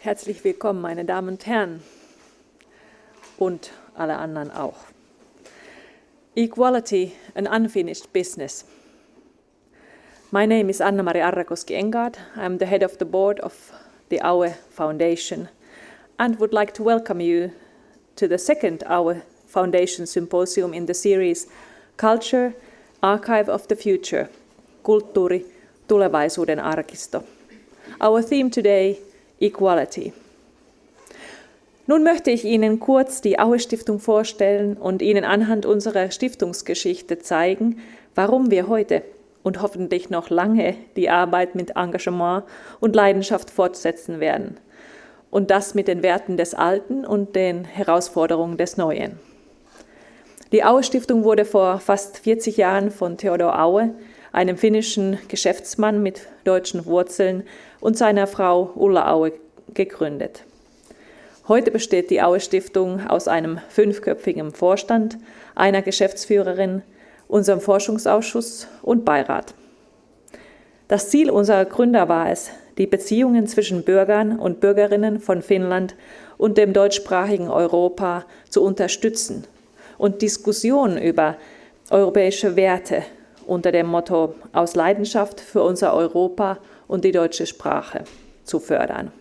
Herzlich willkommen, meine Damen und Herren und alle anderen auch. Equality, an unfinished business. My name is Anna-Mari Arrakoski-Engard. I'm the head of the board of the Aue Foundation and would like to welcome you to the second Aue Foundation Symposium in the series Culture, Archive of the Future, Kulttuuri, tulevaisuuden arkisto. Our theme today, Equality. Nun möchte ich Ihnen kurz die Aue Stiftung vorstellen und Ihnen anhand unserer Stiftungsgeschichte zeigen, warum wir heute und hoffentlich noch lange die Arbeit mit Engagement und Leidenschaft fortsetzen werden. Und das mit den Werten des Alten und den Herausforderungen des Neuen. Die Aue Stiftung wurde vor fast 40 Jahren von Theodor Aue, einem finnischen Geschäftsmann mit deutschen Wurzeln, und seiner Frau Ulla Aue gegründet. Heute besteht die Aue Stiftung aus einem 5-köpfigen Vorstand, einer Geschäftsführerin, unserem Forschungsausschuss und Beirat. Das Ziel unserer Gründer war es, die Beziehungen zwischen Bürgern und Bürgerinnen von Finnland und dem deutschsprachigen Europa zu unterstützen und Diskussionen über europäische Werte unter dem Motto aus Leidenschaft für unser Europa und die deutsche Sprache zu fördern.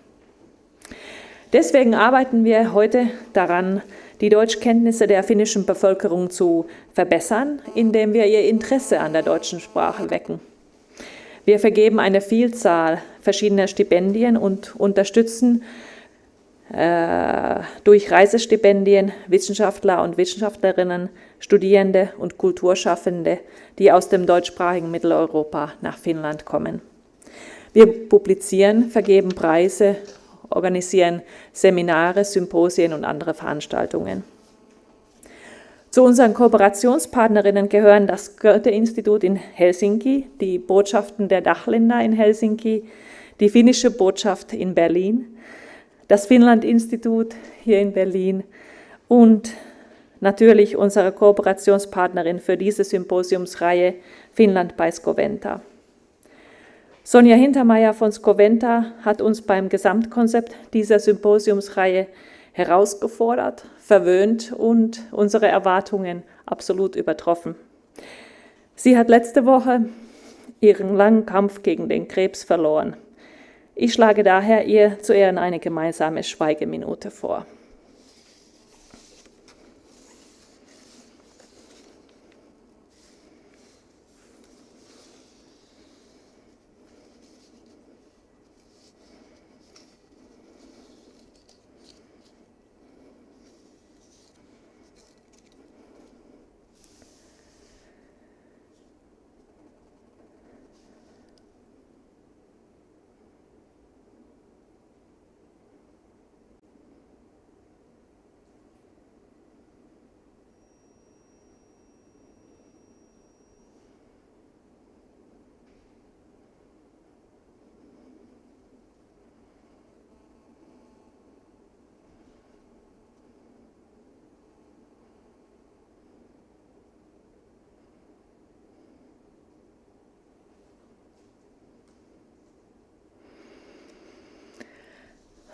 Deswegen arbeiten wir heute daran, die Deutschkenntnisse der finnischen Bevölkerung zu verbessern, indem wir ihr Interesse an der deutschen Sprache wecken. Wir vergeben eine Vielzahl verschiedener Stipendien und unterstützen durch Reisestipendien Wissenschaftler und Wissenschaftlerinnen, Studierende und Kulturschaffende, die aus dem deutschsprachigen Mitteleuropa nach Finnland kommen. Wir publizieren, vergeben Preise, organisieren Seminare, Symposien und andere Veranstaltungen. Zu unseren Kooperationspartnerinnen gehören das Goethe-Institut in Helsinki, die Botschaften der Dachländer in Helsinki, die finnische Botschaft in Berlin, das Finnland-Institut hier in Berlin und natürlich unsere Kooperationspartnerin für diese Symposiumsreihe Finnland bei Scoventa. Sonja Hintermeier von Scoventa hat uns beim Gesamtkonzept dieser Symposiumsreihe herausgefordert, verwöhnt und unsere Erwartungen absolut übertroffen. Sie hat letzte Woche ihren langen Kampf gegen den Krebs verloren. Ich schlage daher ihr zu Ehren eine gemeinsame Schweigeminute vor.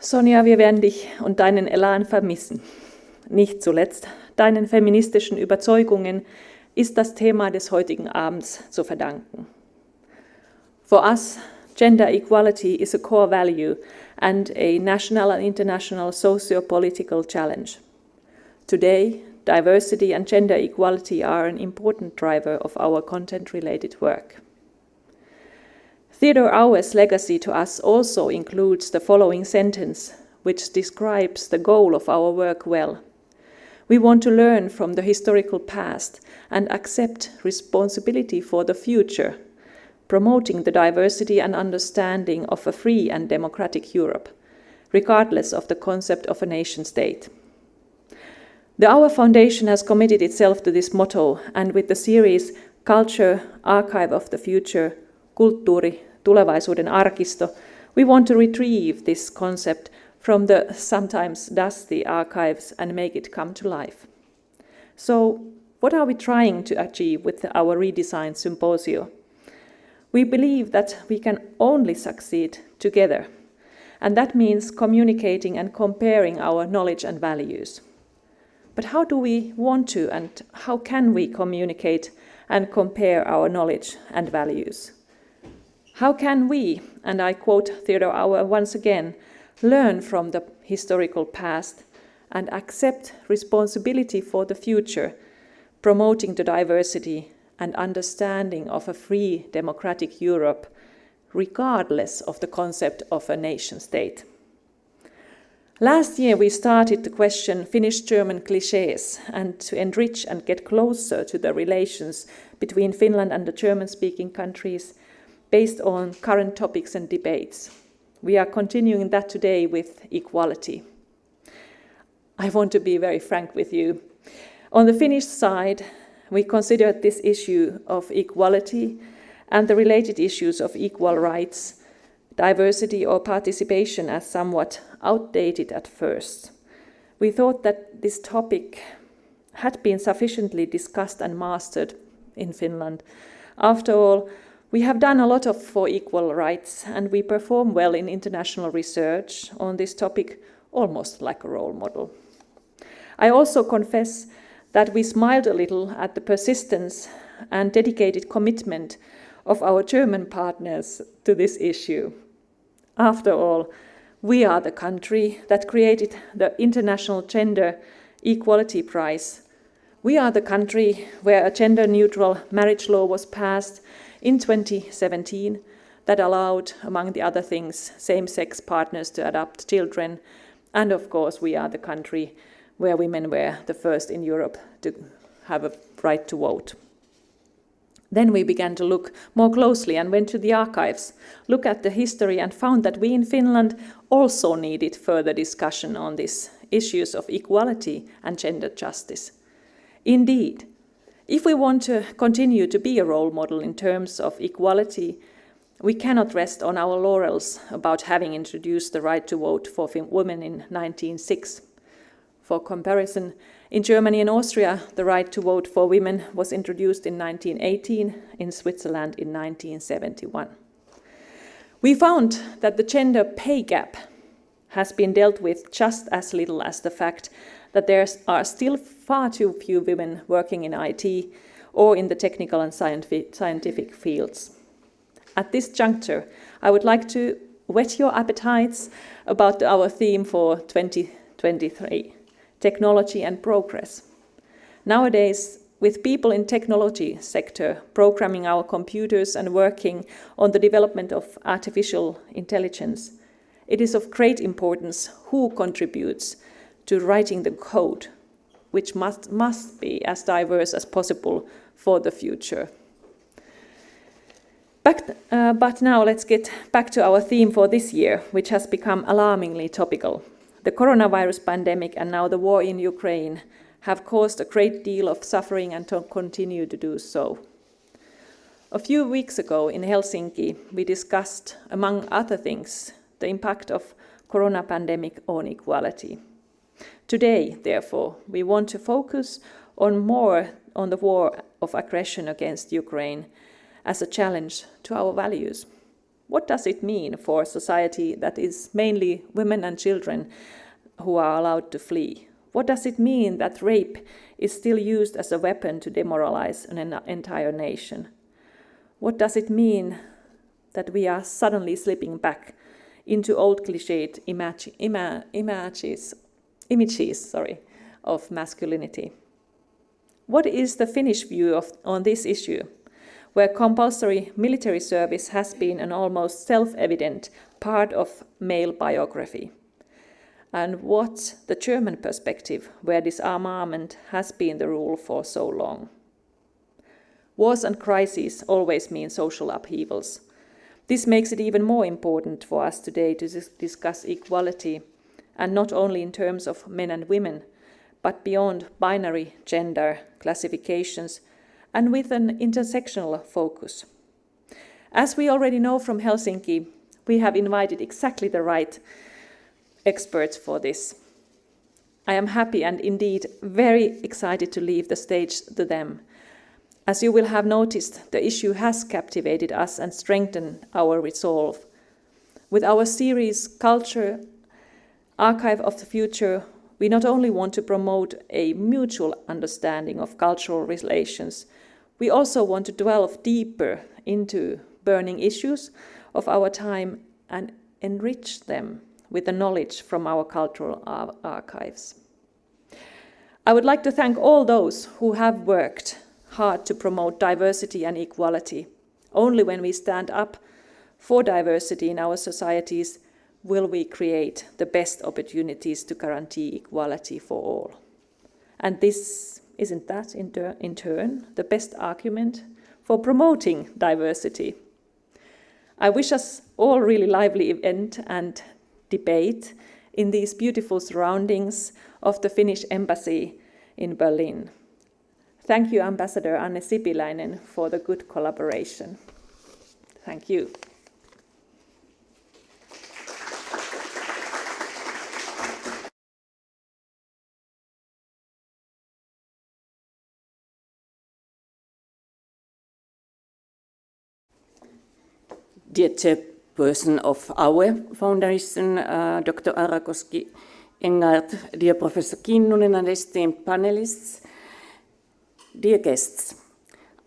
Sonja, wir werden dich und deinen Elan vermissen. Nicht zuletzt deinen feministischen Überzeugungen ist das Thema des heutigen Abends zu verdanken. For us, gender equality is a core value and a national and international socio-political challenge. Today, diversity and gender equality are an important driver of our content-related work. Theodor Aue's legacy to us also includes the following sentence, which describes the goal of our work well. We want to learn from the historical past and accept responsibility for the future, promoting the diversity and understanding of a free and democratic Europe, regardless of the concept of a nation-state. The Aue Foundation has committed itself to this motto, and with the series Culture, Archive of the Future, Kulttuuri, Tulevaisuuden arkisto, we want to retrieve this concept from the sometimes dusty archives and make it come to life. So, what are we trying to achieve with our redesigned symposium? We believe that we can only succeed together, and that means communicating and comparing our knowledge and values. But how do we want to and how can we communicate and compare our knowledge and values? How can we, and I quote Theodor Aue once again, learn from the historical past and accept responsibility for the future, promoting the diversity and understanding of a free democratic Europe, regardless of the concept of a nation-state? Last year we started to question Finnish-German clichés and to enrich and get closer to the relations between Finland and the German-speaking countries based on current topics and debates. We are continuing that today with equality. I want to be very frank with you. On the Finnish side, we considered this issue of equality and the related issues of equal rights, diversity or participation as somewhat outdated at first. We thought that this topic had been sufficiently discussed and mastered in Finland. After all, we have done a lot for equal rights, and we perform well in international research on this topic, almost like a role model. I also confess that we smiled a little at the persistence and dedicated commitment of our German partners to this issue. After all, we are the country that created the International Gender Equality Prize. We are the country where a gender-neutral marriage law was passed in 2017 that allowed, among the other things, same-sex partners to adopt children. And of course, we are the country where women were the first in Europe to have a right to vote. Then we began to look more closely and went to the archives, look at the history, and found that we in Finland also needed further discussion on these issues of equality and gender justice. Indeed, if we want to continue to be a role model in terms of equality, we cannot rest on our laurels about having introduced the right to vote for women in 1906. For comparison, in Germany and Austria, the right to vote for women was introduced in 1918, in Switzerland in 1971. We found that the gender pay gap has been dealt with just as little as the fact that there are still far too few women working in IT or in the technical and scientific fields. At this juncture, I would like to whet your appetites about our theme for 2023, technology and progress. Nowadays, with people in technology sector programming our computers and working on the development of artificial intelligence, it is of great importance who contributes to writing the code, which must be as diverse as possible for the future. But now let's get back to our theme for this year, which has become alarmingly topical. The coronavirus pandemic and now the war in Ukraine have caused a great deal of suffering and continue to do so. A few weeks ago in Helsinki, we discussed, among other things, the impact of corona pandemic on equality. Today, therefore, we want to focus more on the war of aggression against Ukraine as a challenge to our values. What does it mean for a society that is mainly women and children who are allowed to flee? What does it mean that rape is still used as a weapon to demoralize an entire nation? What does it mean that we are suddenly slipping back into old cliched images of masculinity? What is the Finnish view on this issue? where compulsory military service has been an almost self-evident part of male biography, and what the German perspective, where disarmament has been the rule for so long. Wars and crises always mean social upheavals. This makes it even more important for us today to discuss equality, and not only in terms of men and women, but beyond binary gender classifications and with an intersectional focus. As we already know from Helsinki, we have invited exactly the right experts for this. I am happy and indeed very excited to leave the stage to them. As you will have noticed, the issue has captivated us and strengthened our resolve. With our series Culture, Archive of the Future, we not only want to promote a mutual understanding of cultural relations, we also want to delve deeper into burning issues of our time and enrich them with the knowledge from our cultural archives. I would like to thank all those who have worked hard to promote diversity and equality. Only when we stand up for diversity in our societies will we create the best opportunities to guarantee equality for all. And isn't that in turn the best argument for promoting diversity? I wish us all really lively event and debate in these beautiful surroundings of the Finnish Embassy in Berlin. Thank you, Ambassador Anne Sipiläinen, for the good collaboration. Thank you. Dear Chairperson of Aue Foundation, Dr. Arrakoski-Engart, dear Professor Kinnunen and esteemed panelists, dear guests,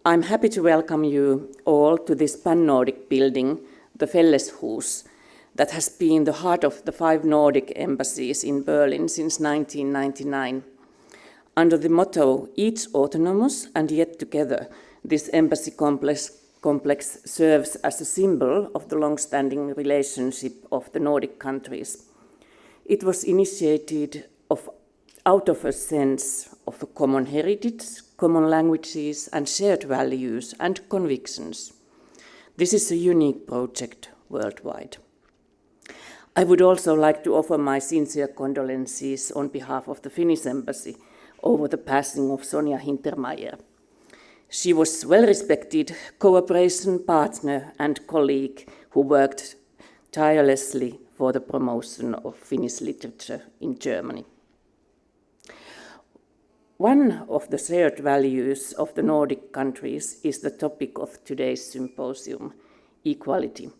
I'm happy to welcome you all to this pan-Nordic building, the Felleshus, that has been the heart of the 5 Nordic embassies in Berlin since 1999. Under the motto, each autonomous and yet together, this embassy complex serves as a symbol of the long-standing relationship of the Nordic countries. It was initiated out of a sense of a common heritage, common languages, and shared values and convictions. This is a unique project worldwide. I would also like to offer my sincere condolences on behalf of the Finnish Embassy over the passing of Sonja Hintermeier. She was a well-respected cooperation partner and colleague who worked tirelessly for the promotion of Finnish literature in Germany. One of the shared values of the Nordic countries is the topic of today's symposium, equality.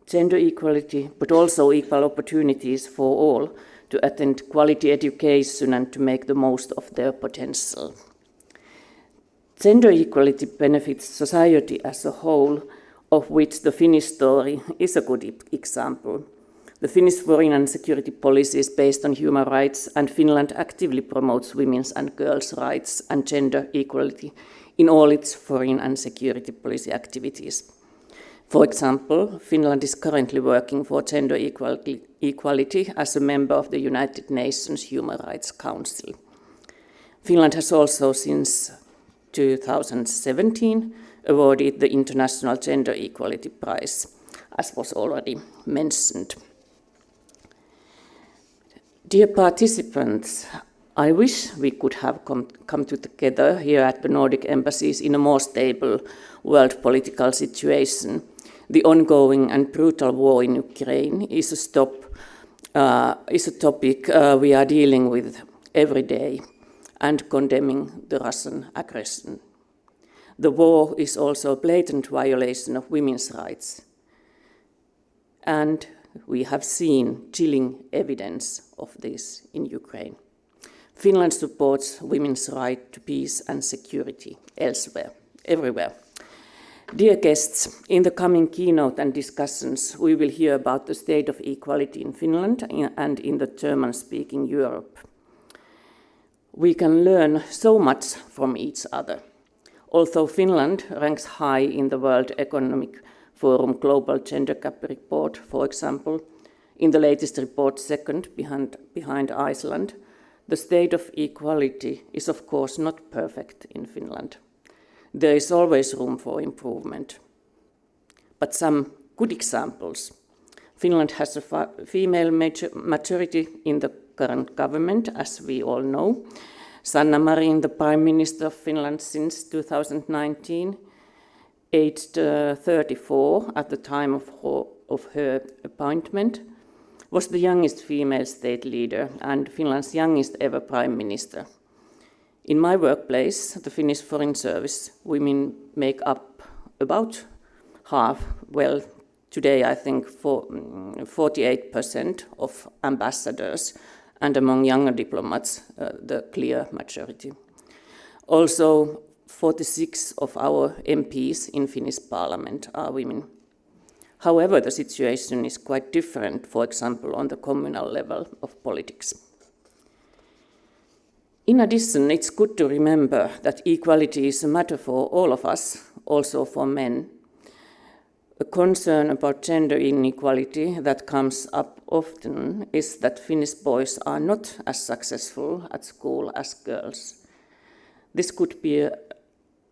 Gender equality, but also equal opportunities for all to attend quality education and to make the most of their potential. Gender equality benefits society as a whole, of which the Finnish story is a good example. The Finnish foreign and security policy is based on human rights, and Finland actively promotes women's and girls' rights and gender equality in all its foreign and security policy activities. For example, Finland is currently working for gender equality as a member of the United Nations Human Rights Council. Finland has also, since 2017, awarded the International Gender Equality Prize, as was already mentioned. Dear participants, I wish we could have come together here at the Nordic Embassies in a more stable world political situation. The ongoing and brutal war in Ukraine is a topic we are dealing with every day and condemning the Russian aggression. The war is also a blatant violation of women's rights, and we have seen chilling evidence of this in Ukraine. Finland supports women's right to peace and security everywhere. Dear guests, in the coming keynote and discussions, we will hear about the state of equality in Finland and in the German-speaking Europe. We can learn so much from each other. Although Finland ranks high in the World Economic Forum Global Gender Gap Report, for example, in the latest report second behind Iceland, the state of equality is of course not perfect in Finland. There is always room for improvement. But some good examples. Finland has a female majority in the current government, as we all know. Sanna Marin, the Prime Minister of Finland since 2019, aged 34 at the time of her appointment, was the youngest female state leader and Finland's youngest ever Prime Minister. In my workplace, the Finnish Foreign Service, women make up about half, well, today I think 48% of ambassadors, and among younger diplomats, the clear majority. Also, 46 of our MPs in Finnish parliament are women. However, the situation is quite different, for example, on the communal level of politics. In addition, it's good to remember that equality is a matter for all of us, also for men. A concern about gender inequality that comes up often is that Finnish boys are not as successful at school as girls. This could be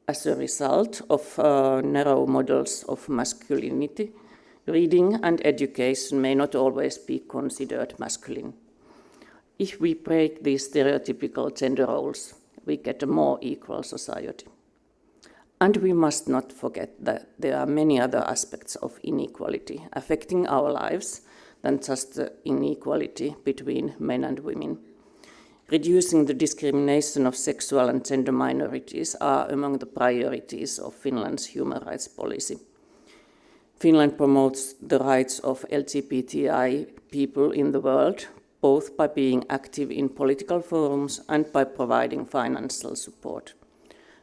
as a result of narrow models of masculinity. Reading and education may not always be considered masculine. If we break these stereotypical gender roles, we get a more equal society. And we must not forget that there are many other aspects of inequality affecting our lives than just the inequality between men and women. Reducing the discrimination of sexual and gender minorities are among the priorities of Finland's human rights policy. Finland promotes the rights of LGBTI people in the world, both by being active in political forums and by providing financial support.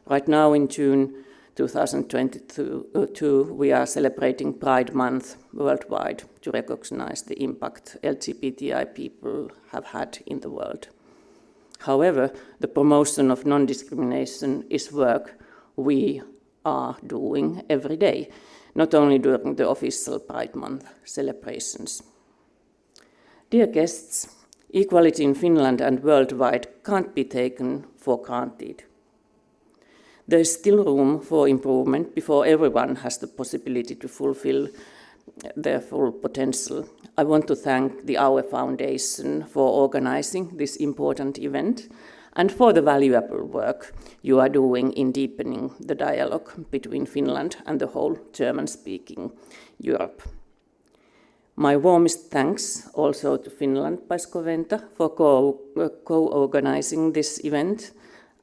Right now in June 2022, we are celebrating Pride Month worldwide to recognize the impact LGBTI people have had in the world. However, the promotion of non-discrimination is work we are doing every day, not only during the official Pride Month celebrations. Dear guests, equality in Finland and worldwide can't be taken for granted. There is still room for improvement before everyone has the possibility to fulfill their full potential. I want to thank the Aue Foundation for organizing this important event and for the valuable work you are doing in deepening the dialogue between Finland and the whole German-speaking Europe. My warmest thanks also to Finlandpaiskoventa for co-organizing this event,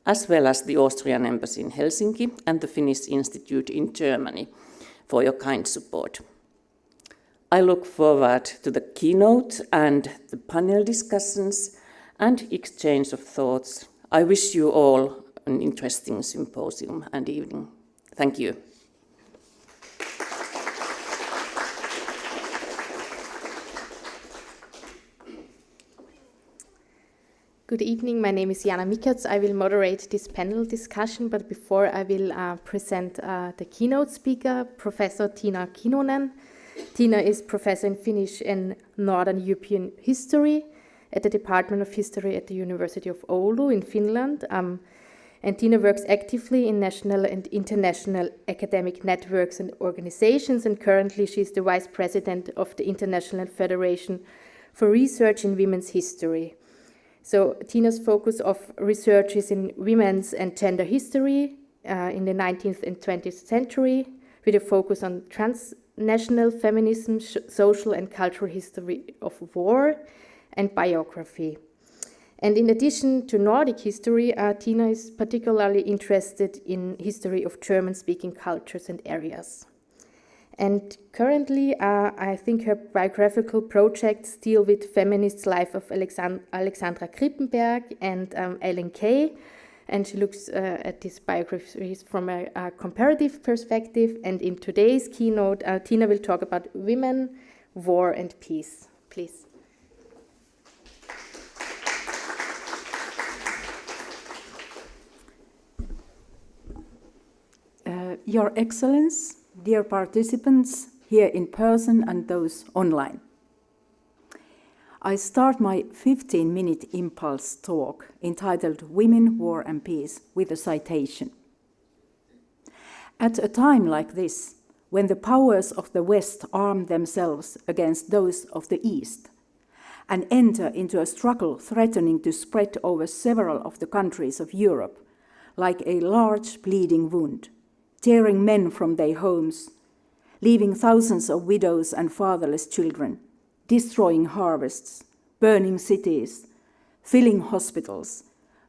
as well as the Austrian Embassy in Helsinki and the Finnish Institute in Germany for your kind support. I look forward to the keynote and the panel discussions and exchange of thoughts. I wish you all an interesting symposium and evening. Thank you. Good evening, my name is Jana Mikats. I will moderate this panel discussion, but before I will present the keynote speaker, Professor Tiina Kinnunen. Tiina is professor in Finnish and Northern European History at the Department of History at the University of Oulu in Finland. And Tiina works actively in national and international academic networks and organizations, and currently she is the Vice President of the International Federation for Research in Women's History. So Tiina's focus of research is in women's and gender history in the 19th and 20th century, with a focus on transnational feminism, social and cultural history of war, and biography. And in addition to Nordic history, Tiina is particularly interested in history of German-speaking cultures and areas. And currently, I think her biographical projects deal with feminist life of Alexandra Krippenberg and Ellen Key, and she looks at these biographies from a comparative perspective. And in today's keynote, Tiina will talk about women, war, and peace. Please. Your Excellence, dear participants here in person and those online. I start my 15-minute impulse talk entitled Women, War and Peace with a citation. At a time like this, when the powers of the West arm themselves against those of the East and enter into a struggle threatening to spread over several of the countries of Europe like a large bleeding wound, tearing men from their homes, leaving thousands of widows and fatherless children, destroying harvests, burning cities, filling hospitals,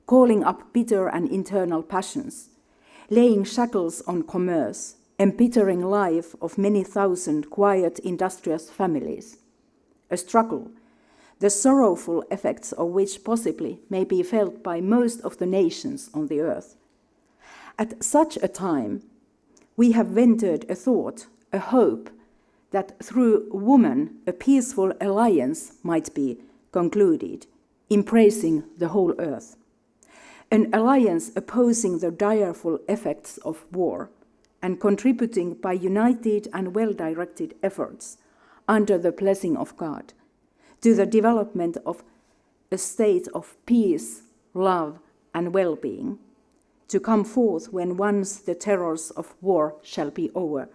calling up bitter and internal passions, laying shackles on commerce, embittering life of many thousand quiet industrious families. A struggle, the sorrowful effects of which possibly may be felt by most of the nations on the earth. At such a time, we have ventured a thought, a hope, that through woman a peaceful alliance might be concluded, embracing the whole earth. An alliance opposing the direful effects of war and contributing by united and well-directed efforts under the blessing of God to the development of a state of peace, love, and well-being, to come forth when once the terrors of war shall be over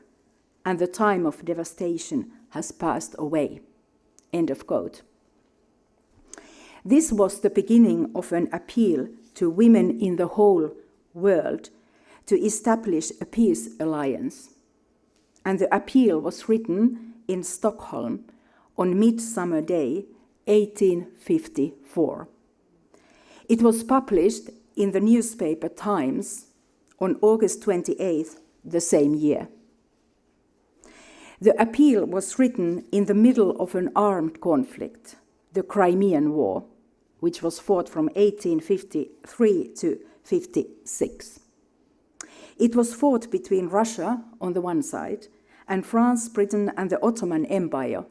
and the time of devastation has passed away." End of quote. This was the beginning of an appeal to women in the whole world to establish a peace alliance. And the appeal was written in Stockholm on Midsummer Day, 1854. It was published in the newspaper Times on August 28th the same year. The appeal was written in the middle of an armed conflict, the Crimean War, which was fought from 1853 to 56. It was fought between Russia on the one side and France, Britain, and the Ottoman Empire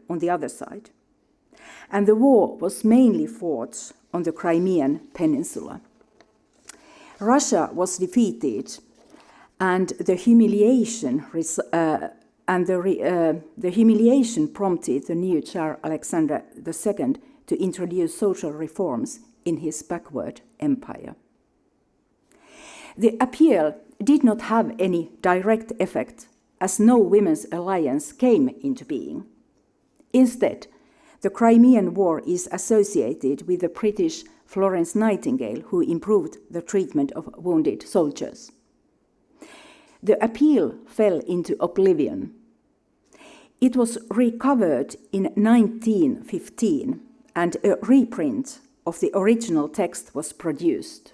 on the other side. And the war was mainly fought on the Crimean Peninsula. Russia was defeated, and the humiliation prompted the new Tsar Alexander II to introduce social reforms in his backward empire. The appeal did not have any direct effect, as no women's alliance came into being. Instead, the Crimean War is associated with the British Florence Nightingale, who improved the treatment of wounded soldiers. The appeal fell into oblivion. It was recovered in 1915, and a reprint of the original text was produced.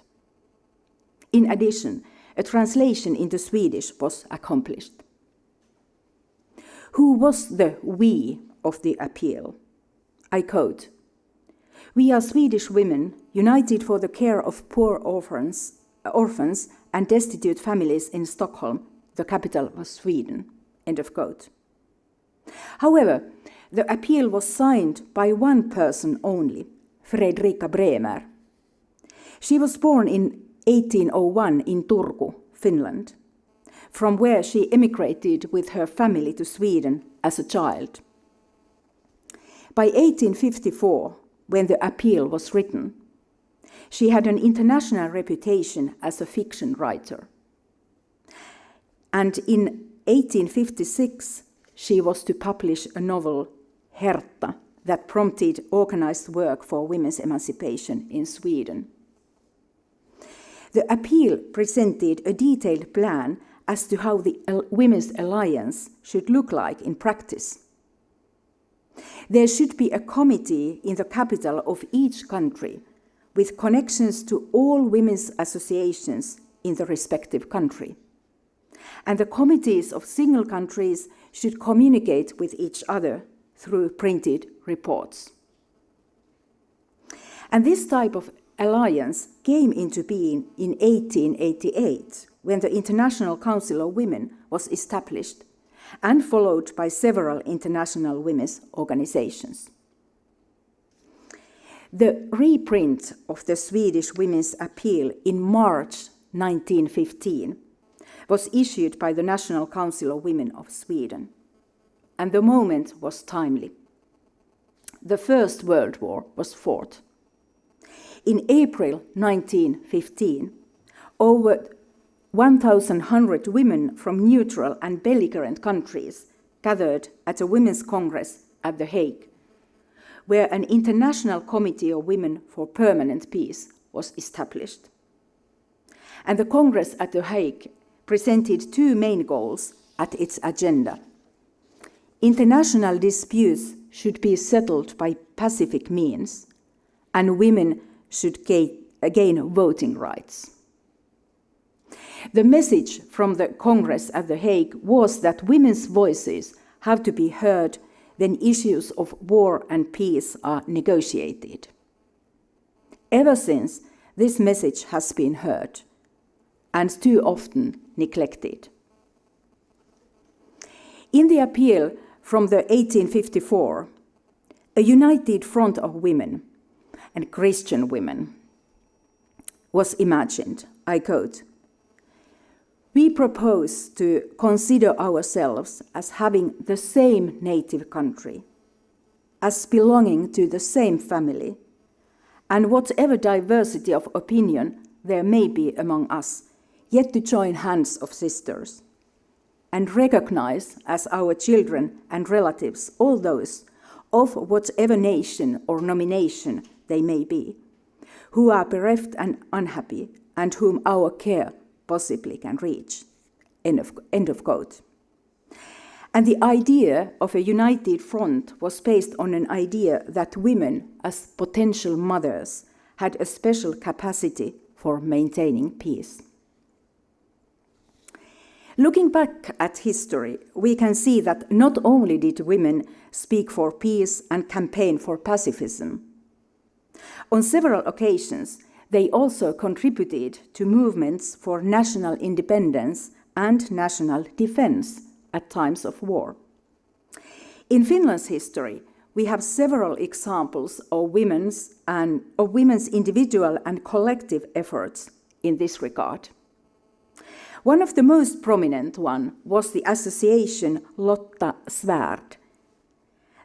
In addition, a translation into Swedish was accomplished. Who was the we of the appeal? I quote, "We are Swedish women united for the care of poor orphans and destitute families in Stockholm, the capital of Sweden." End of quote. However, the appeal was signed by one person only, Fredrika Bremer. She was born in 1801 in Turku, Finland, from where she emigrated with her family to Sweden as a child. By 1854, when the appeal was written, she had an international reputation as a fiction writer. And in 1856, she was to publish a novel, Herta, that prompted organized work for women's emancipation in Sweden. The appeal presented a detailed plan as to how the Women's Alliance should look like in practice. There should be a committee in the capital of each country with connections to all women's associations in the respective country. And the committees of single countries should communicate with each other through printed reports. And this type of alliance came into being in 1888, when the International Council of Women was established and followed by several international women's organizations. The reprint of the Swedish Women's Appeal in March 1915 was issued by the National Council of Women of Sweden, and the moment was timely. The First World War was fought. In April 1915, over 1,100 women from neutral and belligerent countries gathered at a Women's Congress at The Hague, where an International Committee of Women for Permanent Peace was established. And the Congress at The Hague presented two main goals at its agenda. International disputes should be settled by pacific means, and women should gain voting rights. The message from the Congress at The Hague was that women's voices have to be heard when issues of war and peace are negotiated. Ever since, this message has been heard, and too often neglected. In the appeal from the 1854, a united front of women, and Christian women, was imagined. I quote, "We propose to consider ourselves as having the same native country, as belonging to the same family, and whatever diversity of opinion there may be among us, yet to join hands of sisters, and recognize as our children and relatives all those, of whatever nation or nomination they may be, who are bereft and unhappy, and whom our care possibly can reach." End of quote. And the idea of a united front was based on an idea that women, as potential mothers, had a special capacity for maintaining peace. Looking back at history, we can see that not only did women speak for peace and campaign for pacifism, on several occasions, they also contributed to movements for national independence and national defense at times of war. In Finland's history, we have several examples of women's individual and collective efforts in this regard. One of the most prominent one was the association Lotta Svärd,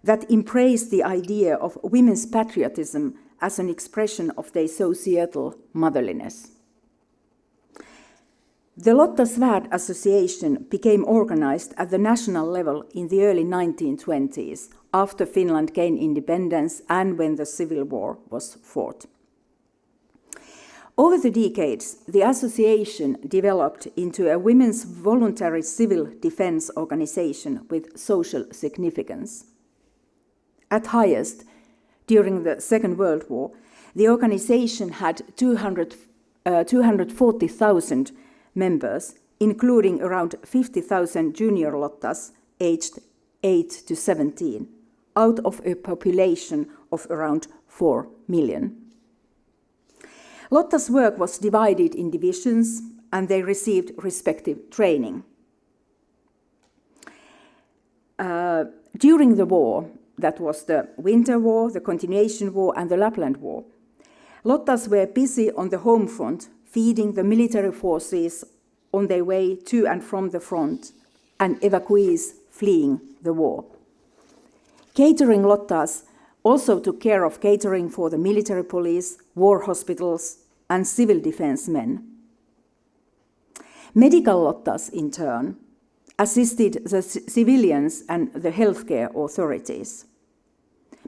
that embraced the idea of women's patriotism as an expression of their societal motherliness. The Lotta Svärd Association became organized at the national level in the early 1920s, after Finland gained independence and when the Civil War was fought. Over the decades, the association developed into a women's voluntary civil defense organization with social significance. At highest, during the Second World War, the organization had 240,000 members, including around 50,000 junior Lottas aged 8 to 17, out of a population of around 4 million. Lotta's work was divided in divisions, and they received respective training. During the war, that was the Winter War, the Continuation War, and the Lapland War, Lottas were busy on the home front, feeding the military forces on their way to and from the front, and evacuees fleeing the war. Catering Lottas also took care of catering for the military police, war hospitals, and civil defense men. Medical Lottas, in turn, assisted the civilians and the healthcare authorities.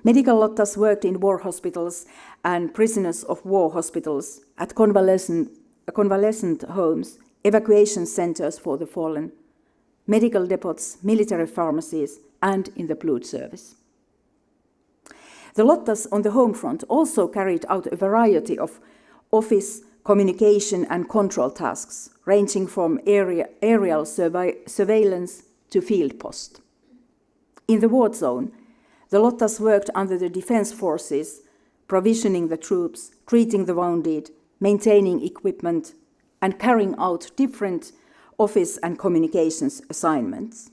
Medical Lottas worked in war hospitals and prisoners of war hospitals, at convalescent homes, evacuation centers for the fallen, medical depots, military pharmacies, and in the blood service. The Lottas on the home front also carried out a variety of office, communication, and control tasks, ranging from aerial surveillance to field post. In the war zone, the Lottas worked under the defense forces, provisioning the troops, treating the wounded, maintaining equipment, and carrying out different office and communications assignments.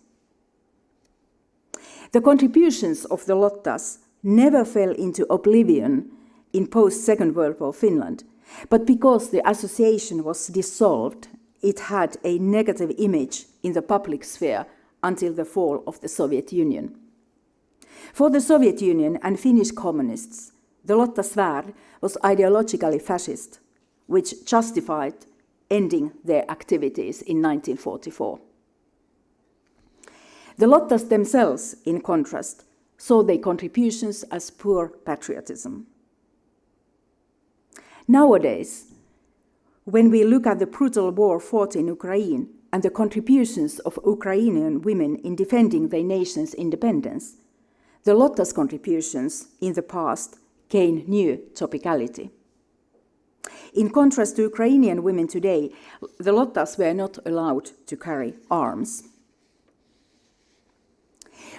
The contributions of the Lottas never fell into oblivion in post-Second World War Finland, but because the association was dissolved it had a negative image in the public sphere until the fall of the Soviet Union. For the Soviet Union and Finnish communists, the Lotta Svärd was ideologically fascist, which justified ending their activities in 1944. The Lottas themselves, in contrast, saw their contributions as poor patriotism. Nowadays, when we look at the brutal war fought in Ukraine and the contributions of Ukrainian women in defending their nation's independence, the Lottas' contributions in the past gain new topicality. In contrast to Ukrainian women today, the Lottas were not allowed to carry arms.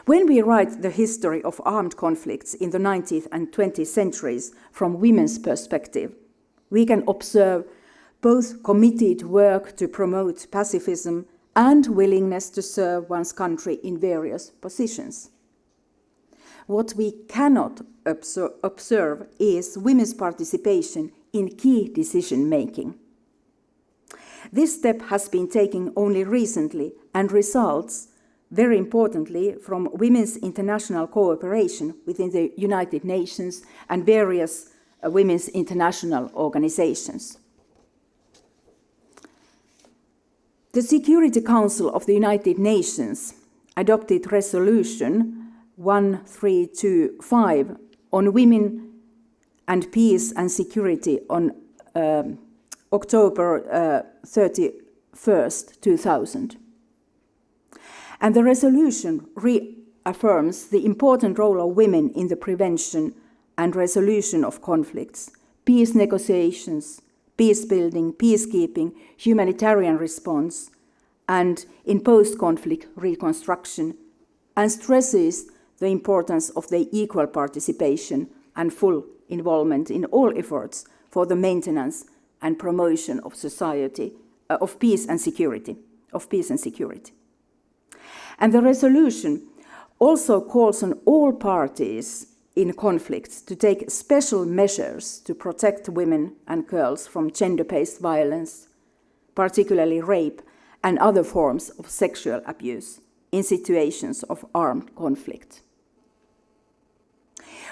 When we write the history of armed conflicts in the 19th and 20th centuries from women's perspective, we can observe both committed work to promote pacifism and willingness to serve one's country in various positions. What we cannot observe is women's participation in key decision-making. This step has been taken only recently and results, very importantly, from women's international cooperation within the United Nations and various women's international organizations. The Security Council of the United Nations adopted Resolution 1325 on women and peace and security on October 31st, 2000. And the resolution reaffirms the important role of women in the prevention and resolution of conflicts, peace negotiations, peace building, peacekeeping, humanitarian response, and in post-conflict reconstruction, and stresses the importance of their equal participation and full involvement in all efforts for the maintenance and promotion of society, of peace and security. And the resolution also calls on all parties in conflicts to take special measures to protect women and girls from gender-based violence, particularly rape and other forms of sexual abuse in situations of armed conflict.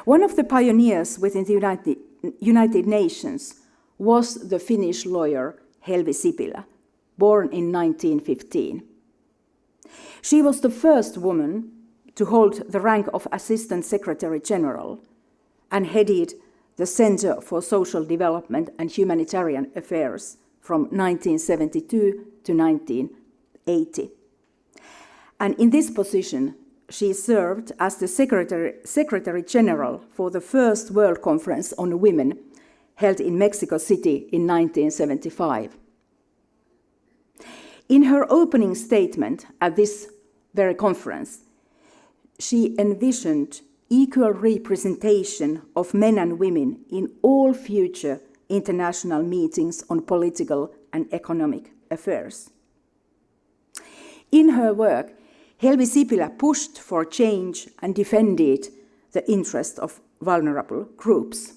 One of the pioneers within the United Nations was the Finnish lawyer Helvi Sipilä, born in 1915. She was the first woman to hold the rank of Assistant Secretary General and headed the Center for Social Development and Humanitarian Affairs from 1972 to 1980. And in this position, she served as the Secretary General for the first World Conference on Women held in Mexico City in 1975. In her opening statement at this very conference, she envisioned equal representation of men and women in all future international meetings on political and economic affairs. In her work, Helvi Sipilä pushed for change and defended the interests of vulnerable groups.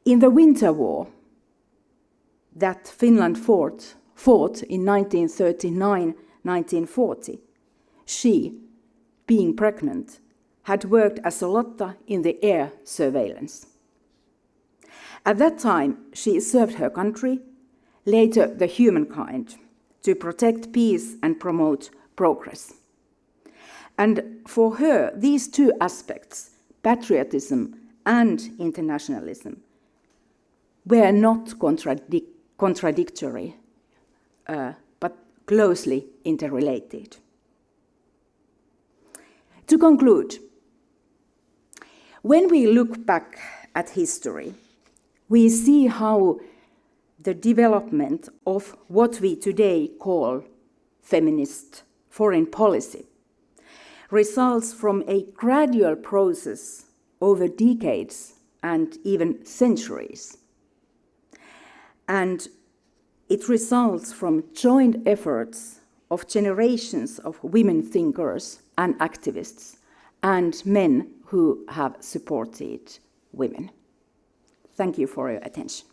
In the Winter War that Finland fought in 1939-1940, she, being pregnant, had worked as a Lotta in the air surveillance. At that time, she served her country, later the humankind, to protect peace and promote progress. And for her, these two aspects, patriotism and internationalism, were not contradictory, but closely interrelated. To conclude, when we look back at history, we see how the development of what we today call feminist foreign policy results from a gradual process over decades and even centuries. And it results from joint efforts of generations of women thinkers and activists and men who have supported women. Thank you for your attention.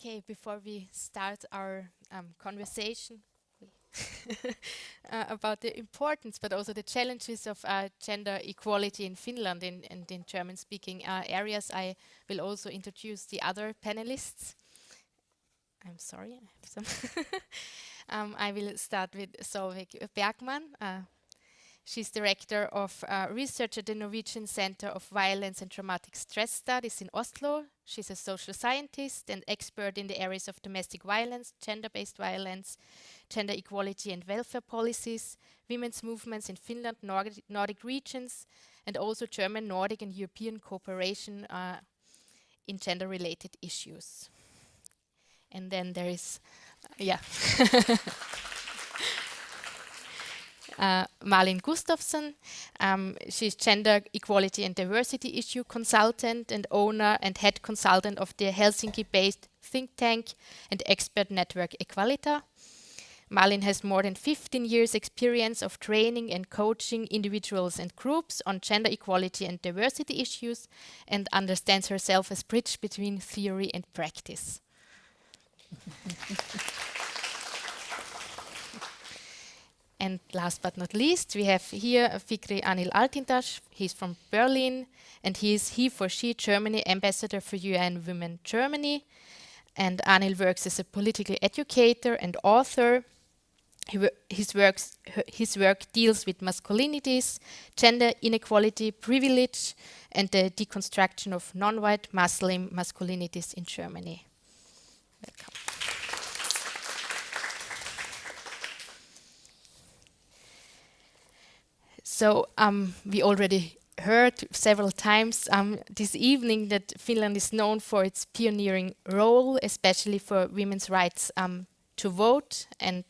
Okay, before we start our conversation about the importance but also the challenges of gender equality in Finland and in German-speaking areas, I will also introduce the other panelists. I'm sorry, I have some. I will start with Solveig Bergman. She's director of research at the Norwegian Center of Violence and Traumatic Stress Studies in Oslo. She's a social scientist and expert in the areas of domestic violence, gender-based violence, gender equality and welfare policies, women's movements in Finland, Nordic regions, and also German, Nordic and European cooperation in gender-related issues. And then there is, Marlene Gustafsson. She's gender equality and diversity issue consultant and owner and head consultant of the Helsinki-based think tank and expert network Inequality. Marlene has more than 15 years experience of training and coaching individuals and groups on gender equality and diversity issues and understands herself as bridge between theory and practice. And last but not least, we have here Fikri Anil Altintaş. He's from Berlin, and he's he/she Germany ambassador for UN Women Germany. And Anil works as a political educator and author. His work deals with masculinities, gender inequality, privilege, and the deconstruction of non-white Muslim masculinities in Germany. Welcome. So we already heard several times this evening that Finland is known for its pioneering role, especially for women's rights to vote and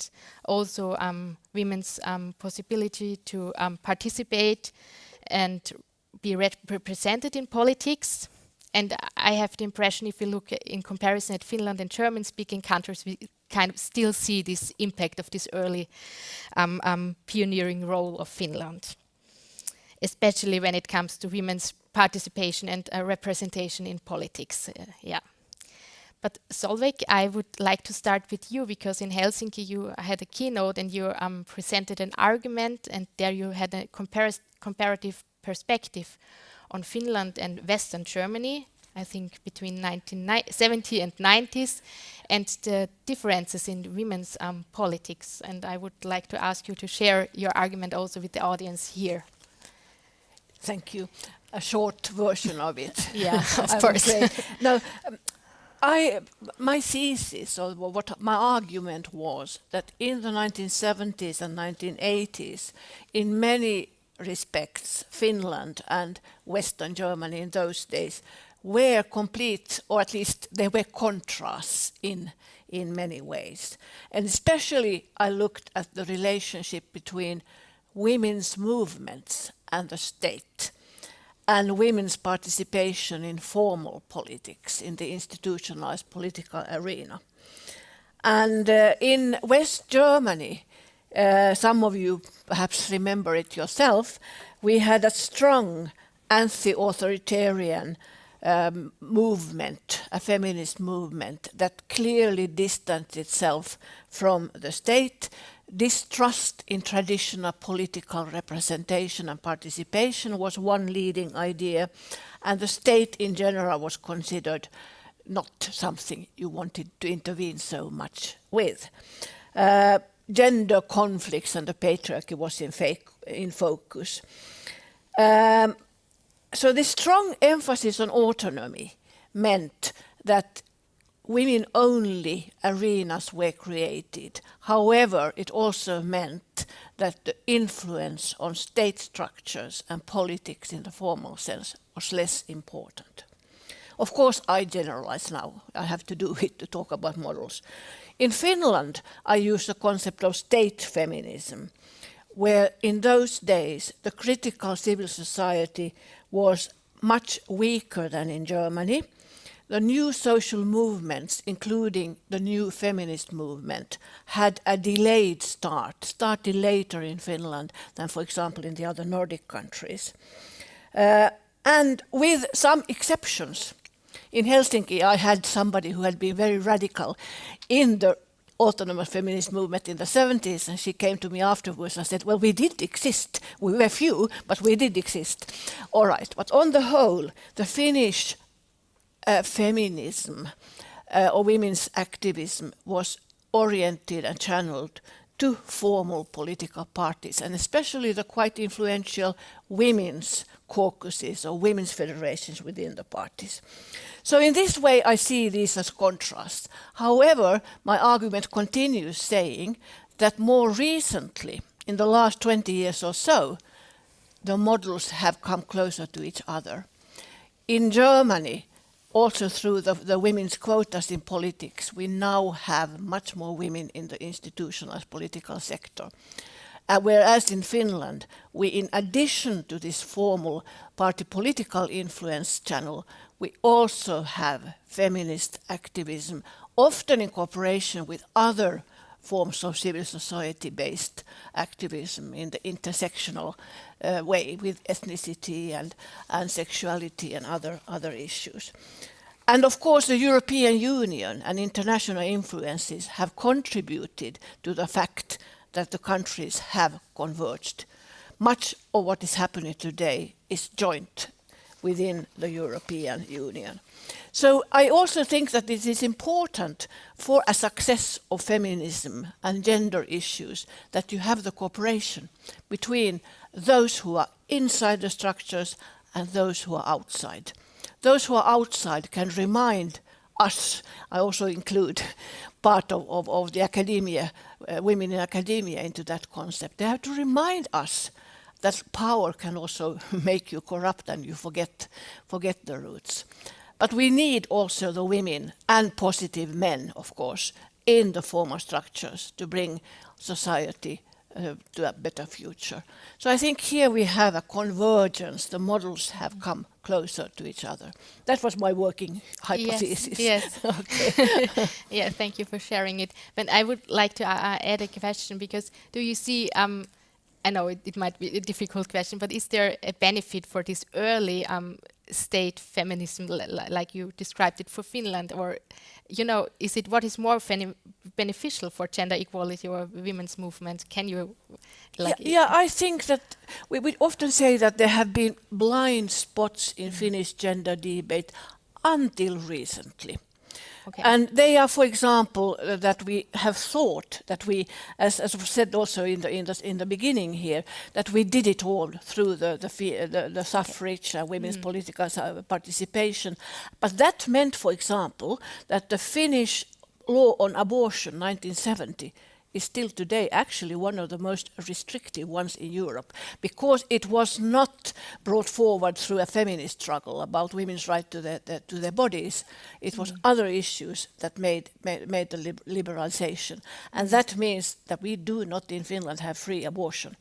also women's possibility to participate and be represented in politics. And I have the impression, if you look in comparison at Finland and German-speaking countries, we kind of still see this impact of this early pioneering role of Finland, especially when it comes to women's participation and representation in politics. But Solveig, I would like to start with you, because in Helsinki you had a keynote and you presented an argument, and there you had a comparative perspective on Finland and Western Germany, I think between 1970 and 90s, and the differences in women's politics. And I would like to ask you to share your argument also with the audience here. Thank you. A short version of it. Yeah, of course. No, my thesis, or what my argument was, that in the 1970s and 1980s, in many respects, Finland and Western Germany in those days were complete, or at least they were contrasts in many ways. And especially I looked at the relationship between women's movements and the state, and women's participation in formal politics, in the institutionalized political arena. And in West Germany, some of you perhaps remember it yourself, we had a strong anti-authoritarian movement, a feminist movement that clearly distanced itself from the state. Distrust in traditional political representation and participation was one leading idea, and the state in general was considered not something you wanted to intervene so much with. Gender conflicts and the patriarchy was in focus. So this strong emphasis on autonomy meant that women-only arenas were created. However, it also meant that the influence on state structures and politics in the formal sense was less important. Of course, I generalize now. I have to do it to talk about models. In Finland, I use the concept of state feminism, where in those days the critical civil society was much weaker than in Germany. The new social movements, including the new feminist movement, had a delayed start, started later in Finland than, for example, in the other Nordic countries. And with some exceptions, in Helsinki, I had somebody who had been very radical in the autonomous feminist movement in the 70s, and she came to me afterwards and said, well, we did exist. We were few, but we did exist. All right, but on the whole, the Finnish feminism or women's activism was oriented and channeled to formal political parties, and especially the quite influential women's caucuses or women's federations within the parties. So in this way, I see these as contrasts. However, my argument continues saying that more recently, in the last 20 years or so, the models have come closer to each other. In Germany, also through the women's quotas in politics, we now have much more women in the institutionalized political sector. Whereas in Finland, we, in addition to this formal party political influence channel, we also have feminist activism, often in cooperation with other forms of civil society-based activism in the intersectional way with ethnicity and sexuality and other issues. And of course, the European Union and international influences have contributed to the fact that the countries have converged. Much of what is happening today is joint within the European Union. So I also think that it is important for a success of feminism and gender issues that you have the cooperation between those who are inside the structures and those who are outside. Those who are outside can remind us, I also include part of the academia, women in academia into that concept. They have to remind us that power can also make you corrupt and you forget the roots. But we need also the women and positive men, of course, in the formal structures to bring society to a better future. So I think here we have a convergence. The models have come closer to each other. That was my working hypothesis. Yes. Okay. Yeah, thank you for sharing it. But I would like to add a question, because do you see, I know it might be a difficult question, but is there a benefit for this early state feminism, like you described it for Finland, or is it what is more beneficial for gender equality or women's movement? Can you I think that we would often say that there have been blind spots in Finnish gender debate until recently. Okay. And they are, for example, that we have thought that we, as was said also in the beginning here, that we did it all through the suffrage and women's political participation. But that meant, for example, that the Finnish law on abortion, 1970, is still today actually one of the most restrictive ones in Europe, because it was not brought forward through a feminist struggle about women's right to their bodies. It was other issues that made the liberalization. And that means that we do not in Finland have free abortion,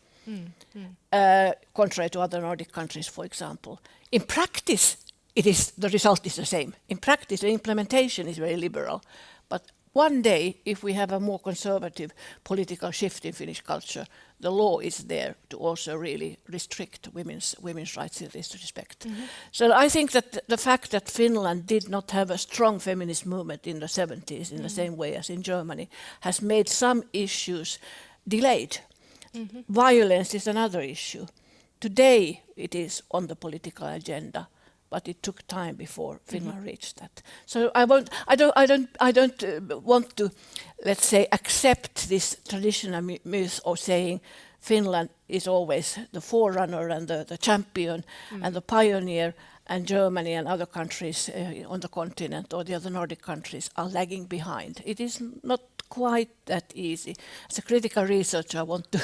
contrary to other Nordic countries, for example. In practice, the result is the same. In practice, the implementation is very liberal. But one day, if we have a more conservative political shift in Finnish culture, the law is there to also really restrict women's rights in this respect. So I think that the fact that Finland did not have a strong feminist movement in the 70s in the same way as in Germany has made some issues delayed. Violence is another issue. Today it is on the political agenda, but it took time before Finland reached that. So I don't want to, let's say, accept this traditional myth of saying Finland is always the forerunner and the champion and the pioneer, and Germany and other countries on the continent or the other Nordic countries are lagging behind. It is not quite that easy. As a critical researcher, I want to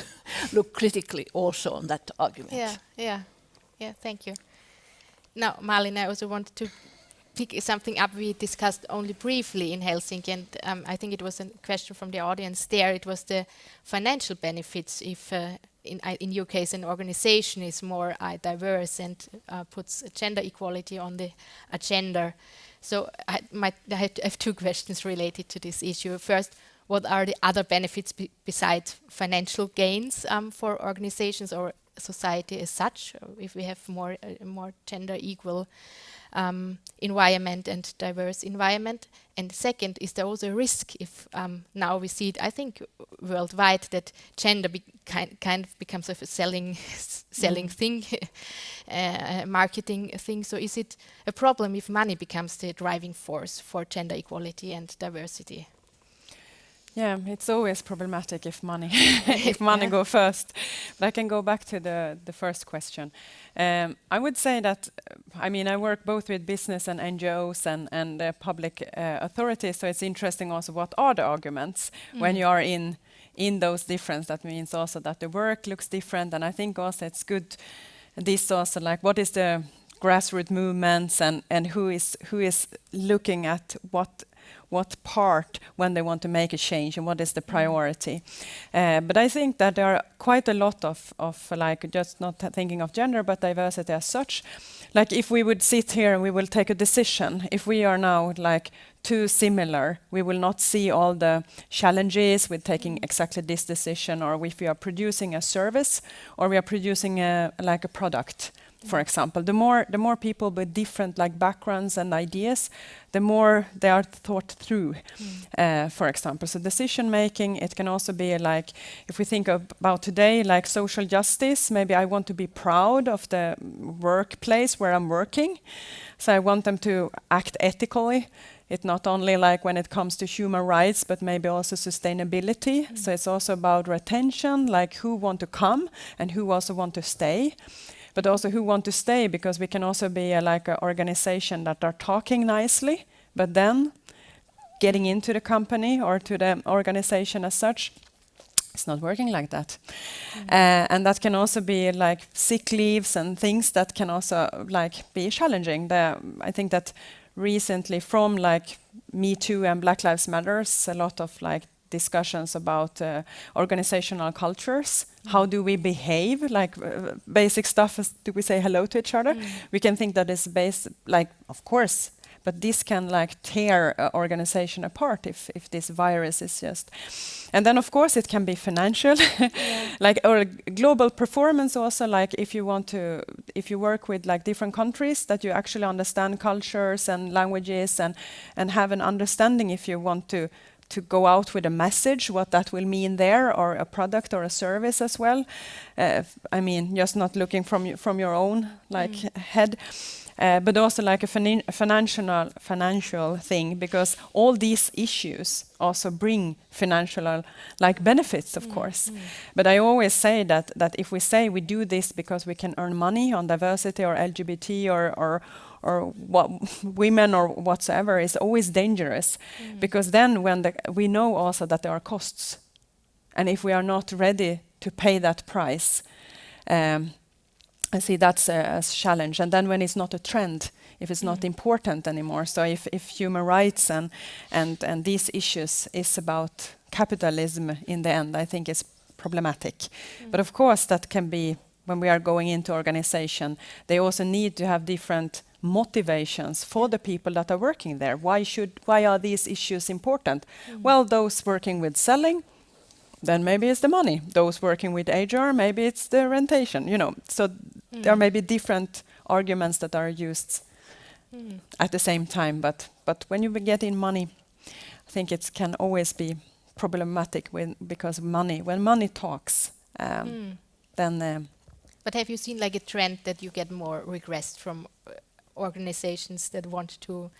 look critically also on that argument. Yeah, thank you. Now, Marlene, I also wanted to pick something up we discussed only briefly in Helsinki, and I think it was a question from the audience there. It was the financial benefits if, in your case, an organization is more diverse and puts gender equality on the agenda. So I have two questions related to this issue. First, what are the other benefits besides financial gains for organizations or society as such, if we have more gender equal environment and diverse environment? And second, is there also a risk if now we see it, I think, worldwide, that gender kind of becomes a selling thing, marketing thing? So is it a problem if money becomes the driving force for gender equality and diversity? Yeah, it's always problematic if money if money go first. But I can go back to the first question. I would say that I work both with business and NGOs and public authorities. So it's interesting also what are the arguments when you are in those difference. That means also that the work looks different, and I think also it's good. This also like what is the grassroots movements and who is looking at what part when they want to make a change and what is the priority. But I think that there are quite a lot of like just not thinking of gender but diversity as such. Like if we would sit here and we will take a decision, if we are now like too similar, we will not see all the challenges with taking exactly this decision, or if we are producing a service or we are producing like a product. For example, the more people with different like backgrounds and ideas, the more they are thought through. For example, so decision making, it can also be like if we think about today, like social justice. Maybe I want to be proud of the workplace where I'm working, so I want them to act ethically. It's not only like when it comes to human rights, but maybe also sustainability. So it's also about retention, like who want to come and who also want to stay. But also who want to stay, because we can also be like an organization that are talking nicely, but then getting into the company or to the organization as such, it's not working like that. And that can also be like sick leaves and things that can also like be challenging. I think that recently from like Me Too and Black Lives Matters, a lot of like discussions about organizational cultures. How do we behave? Like basic stuff is, do we say hello to each other? We can think that is based, like, of course, but this can like tear an organization apart if this virus is just. And then of course it can be financial, like or global performance also. Like if you work with like different countries, that you actually understand cultures and languages and have an understanding if you want to go out with a message, what that will mean there, or a product or a service as well. Just not looking from your own like head, but also like a financial thing, because all these issues also bring financial like benefits, of course. But I always say that if we say we do this because we can earn money on diversity or LGBT or what women or whatsoever, is always dangerous, because then we know also that there are costs, and if we are not ready to pay that price, I see that's a challenge. And then when it's not a trend, if it's not important anymore, so if human rights and these issues is about capitalism in the end, I think it's problematic. But of course that can be, when we are going into organization, they also need to have different motivations for the people that are working there. Why are these issues important? Well, those working with selling, then maybe it's the money. Those working with HR, maybe it's the rentation, So there may be different arguments that are used at the same time. But when you get in money, I think it can always be problematic because when money talks, then... But have you seen like a trend that you get more requests from organizations that want to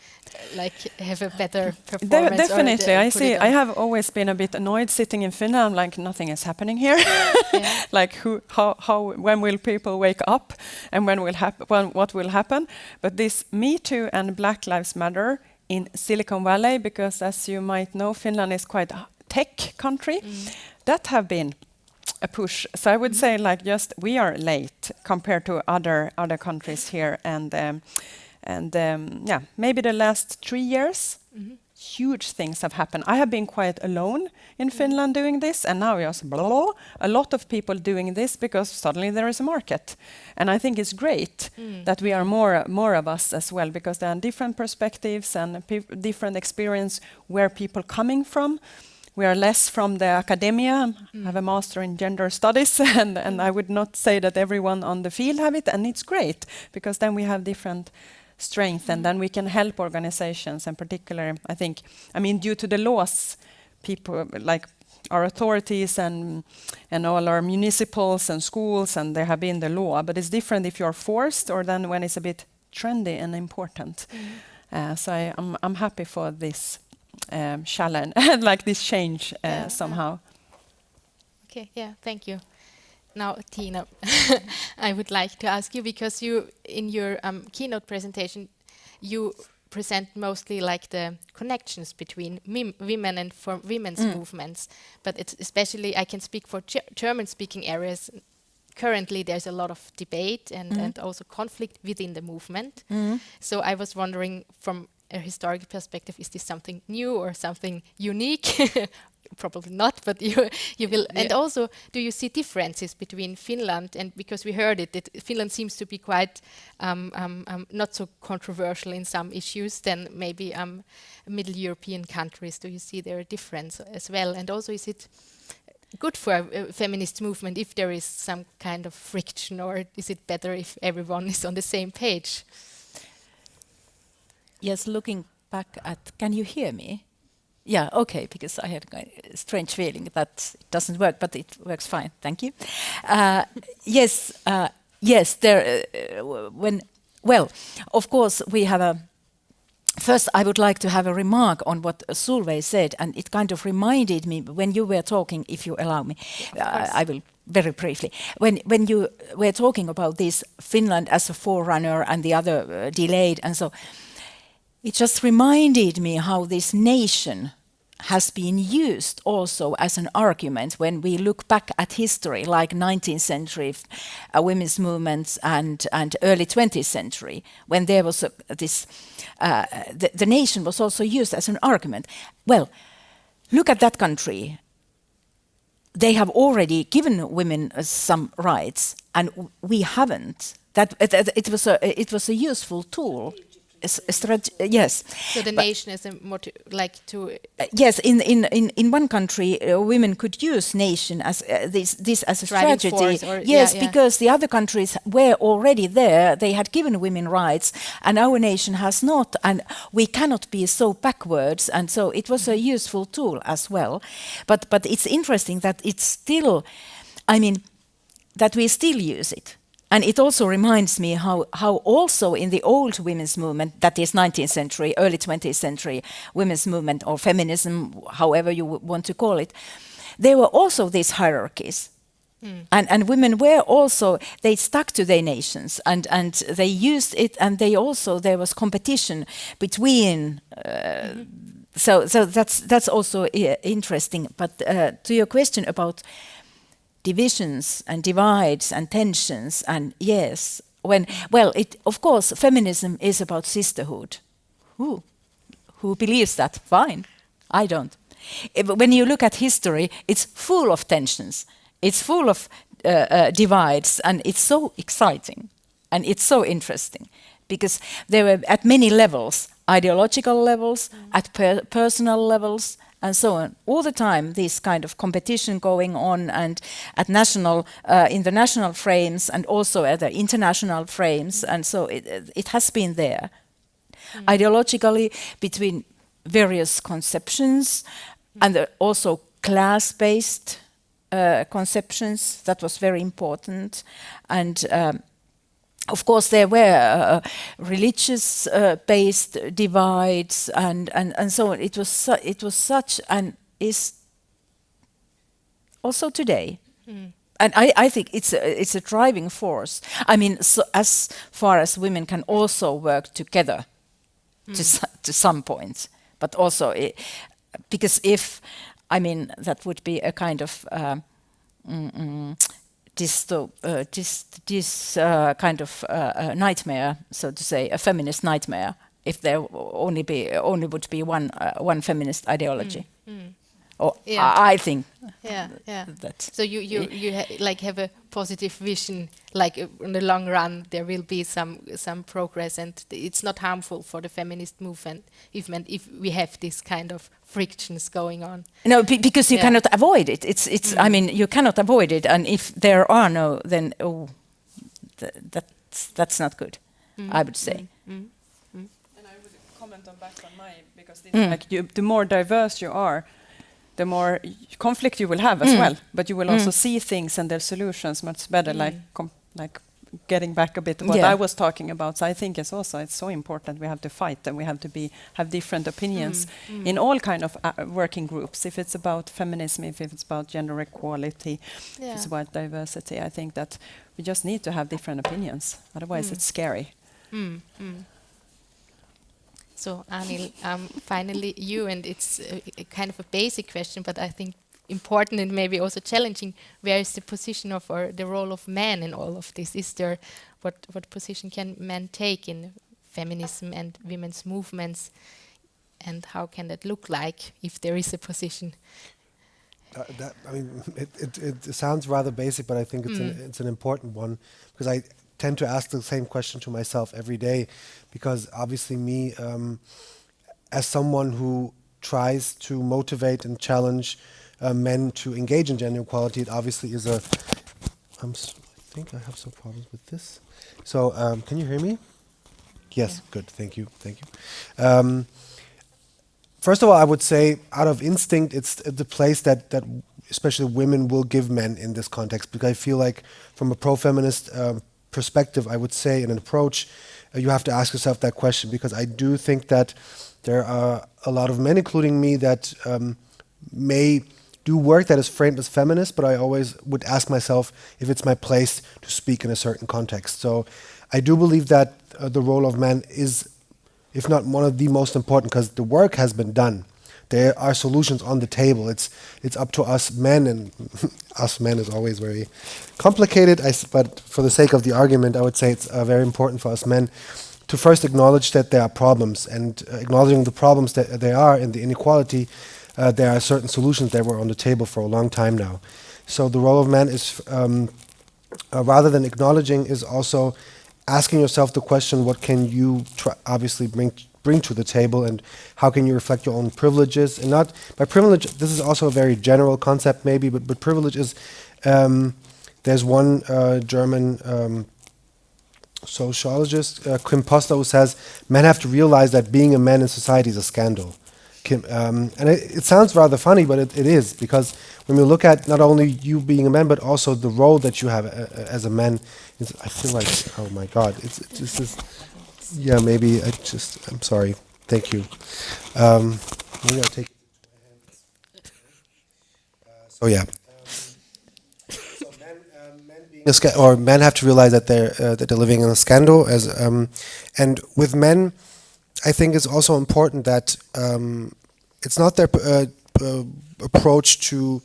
like have a better performance? Definitely. I have always been a bit annoyed sitting in Finland. I'm like, nothing is happening here. Like when will people wake up, and what will happen? But this Me Too and Black Lives Matter in Silicon Valley, because as you might know, Finland is quite a tech country, that have been a push. So I would say like just we are late compared to other countries here, and maybe the last 3 years huge things have happened. I have been quite alone in Finland doing this, and now there's a lot of people doing this because suddenly there is a market. And I think it's great that we are more of us as well, because there are different perspectives and different experience where people coming from. We are less from the academia. I have a master in gender studies, and I would not say that everyone on the field have it, and it's great, because then we have different strength, and then we can help organizations, in particular, I think, I mean, due to the laws, people like our authorities and all our municipals and schools, and there have been the law, but it's different if you're forced or then when it's a bit trendy and important. So I'm happy for this challenge, like this change somehow. Okay, yeah, thank you. Now, Tina, I would like to ask you, because you, in your keynote presentation, you present mostly like the connections between women and for women's movements, but it's especially, I can speak for German-speaking areas. Currently, there's a lot of debate and also conflict within the movement. So I was wondering, from a historical perspective, is this something new or something unique? Probably not, but you will. Yeah. And also, do you see differences between Finland and, because we heard it, that Finland seems to be quite not so controversial in some issues than maybe Middle European countries. Do you see there a difference as well? And also, is it good for a feminist movement if there is some kind of friction, or is it better if everyone is on the same page? Yes, looking back at, can you hear me? Yeah, okay, because I had a strange feeling that it doesn't work, but it works fine. Thank you. Yes. There. Well, of course, we have a. First, I would like to have a remark on what Solveig said, and it kind of reminded me when you were talking. If you allow me, I will very briefly. When you were talking about this Finland as a forerunner and the other delayed, and so. It just reminded me how this nation has been used also as an argument when we look back at history, like 19th century women's movements and early 20th century, when there was the nation was also used as an argument. Well, look at that country. They have already given women some rights, and we haven't. That it was a useful tool. Yes. So the nation is like to. Yes, in one country, women could use nation as this as a strategy. Yes, because the other countries were already there. They had given women rights, and our nation has not. And we cannot be so backwards. And so it was a useful tool as well. But it's interesting that it's still, I mean, that we still use it. And it also reminds me how also in the old women's movement, that is 19th century, early 20th century women's movement or feminism, however you want to call it, there were also these hierarchies. And women were also, they stuck to their nations and they used it, and there was competition between. So that's also interesting. But to your question about divisions and divides and tensions, and yes, of course, feminism is about sisterhood. Who believes that? Fine, I don't. When you look at history, it's full of tensions, it's full of divides, and it's so exciting and it's so interesting because there were at many levels, ideological levels, at personal levels, and so on. All the time, this kind of competition going on, and at national, in the national frames, and also at the international frames, and so it has been there. Ideologically, between various conceptions, and also class-based conceptions, that was very important, and of course, there were religious-based divides and so on. It was such, and is also today. And I think it's a driving force. I mean, so as far as women can also work together to some point, but also because that would be a kind of. This kind of nightmare, so to say, a feminist nightmare, if there only would be one feminist ideology. I think. That. So you have a positive vision, like in the long run there will be some progress, and it's not harmful for the feminist movement if we have this kind of frictions going on. No, because you cannot avoid it. It's. I mean, you cannot avoid it, and if there are no, then that's not good. I would say. back on my, because like the more diverse you are, the more conflict you will have as well. But you will also see things and their solutions much better. Like getting back a bit what I was talking about. So I think it's so important. We have to fight and we have to have different opinions in all kind of working groups. If it's about feminism, if it's about gender equality, if it's about diversity, I think that we just need to have different opinions. Otherwise, it's scary. So Anil, finally you, and it's a kind of a basic question, but I think important and maybe also challenging. Where is the position of, or the role of men in all of this? Is there, what position can men take in feminism and women's movements, and how can that look like if there is a position? I mean, it sounds rather basic, but I think it's an important one, because I tend to ask the same question to myself every day, because obviously me, as someone who tries to motivate and challenge men to engage in gender equality, it obviously is I think I have some problems with this. So can you hear me? Yes, good, thank you. First of all, I would say, out of instinct, it's the place that especially women will give men in this context, because I feel like from a pro-feminist perspective, I would say, in an approach, you have to ask yourself that question, because I do think that there are a lot of men, including me, that may do work that is framed as feminist, but I always would ask myself if it's my place to speak in a certain context. So I do believe that the role of man is, if not one of the most important, because the work has been done. There are solutions on the table. It's up to us men, and us men is always very complicated. But for the sake of the argument, I would say it's very important for us men to first acknowledge that there are problems, and acknowledging the problems that there are in the inequality, there are certain solutions that were on the table for a long time now. So the role of man is, rather than acknowledging, is also asking yourself the question: what can you obviously bring to the table, and how can you reflect your own privileges? And not by privilege, this is also a very general concept maybe, but privilege is, there's one German sociologist, Kim Postler, who says men have to realize that being a man in society is a scandal. And it sounds rather funny, but it is, because when we look at not only you being a man, but also the role that you have as a man, I feel like, oh my God, it's just, yeah, maybe I'm sorry. Thank you. Maybe I'll take. So yeah. So men being men have to realize that they're living in a scandal, and with men, I think it's also important that it's not their approach to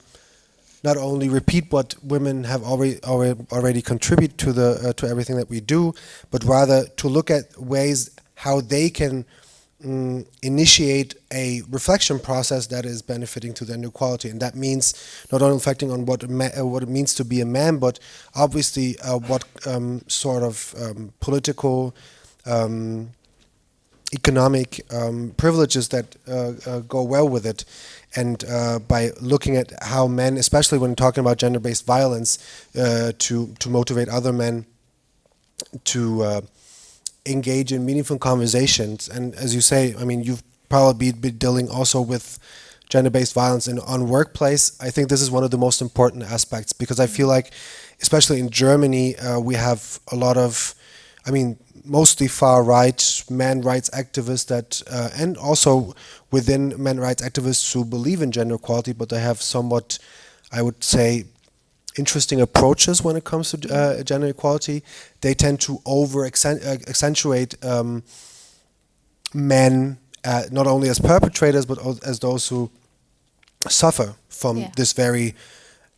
not only repeat what women have already contribute to everything that we do, but rather to look at ways how they can initiate a reflection process that is benefiting to their inequality. And that means not only reflecting on what it means to be a man, but obviously what sort of political, economic privileges that go well with it. And by looking at how men, especially when talking about gender-based violence, to motivate other men to engage in meaningful conversations. And as you say, I mean, you've probably been dealing also with gender-based violence on workplace. I think this is one of the most important aspects, because I feel like, especially in Germany, we have a lot of, I mean, mostly far-right man rights activists that, and also within men rights activists who believe in gender equality, but they have somewhat, I would say, interesting approaches when it comes to gender equality. They tend to accentuate men not only as perpetrators, but as those who suffer from this very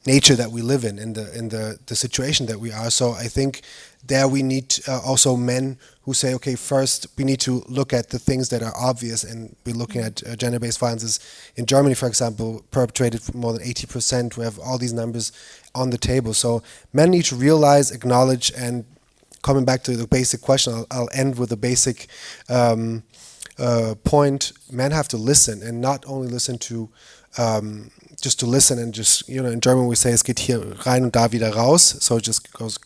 nature that we live in the situation that we are. So I think there we need also men who say, okay, first we need to look at the things that are obvious, and we're looking at gender-based violences in Germany, for example, perpetrated for more than 80%. We have all these numbers on the table. So men need to realize, acknowledge, and coming back to the basic question, I'll end with a basic point. Men have to listen, and not only listen to just to listen and just, you know, in German we say, es geht hier rein und da wieder raus, so it just goes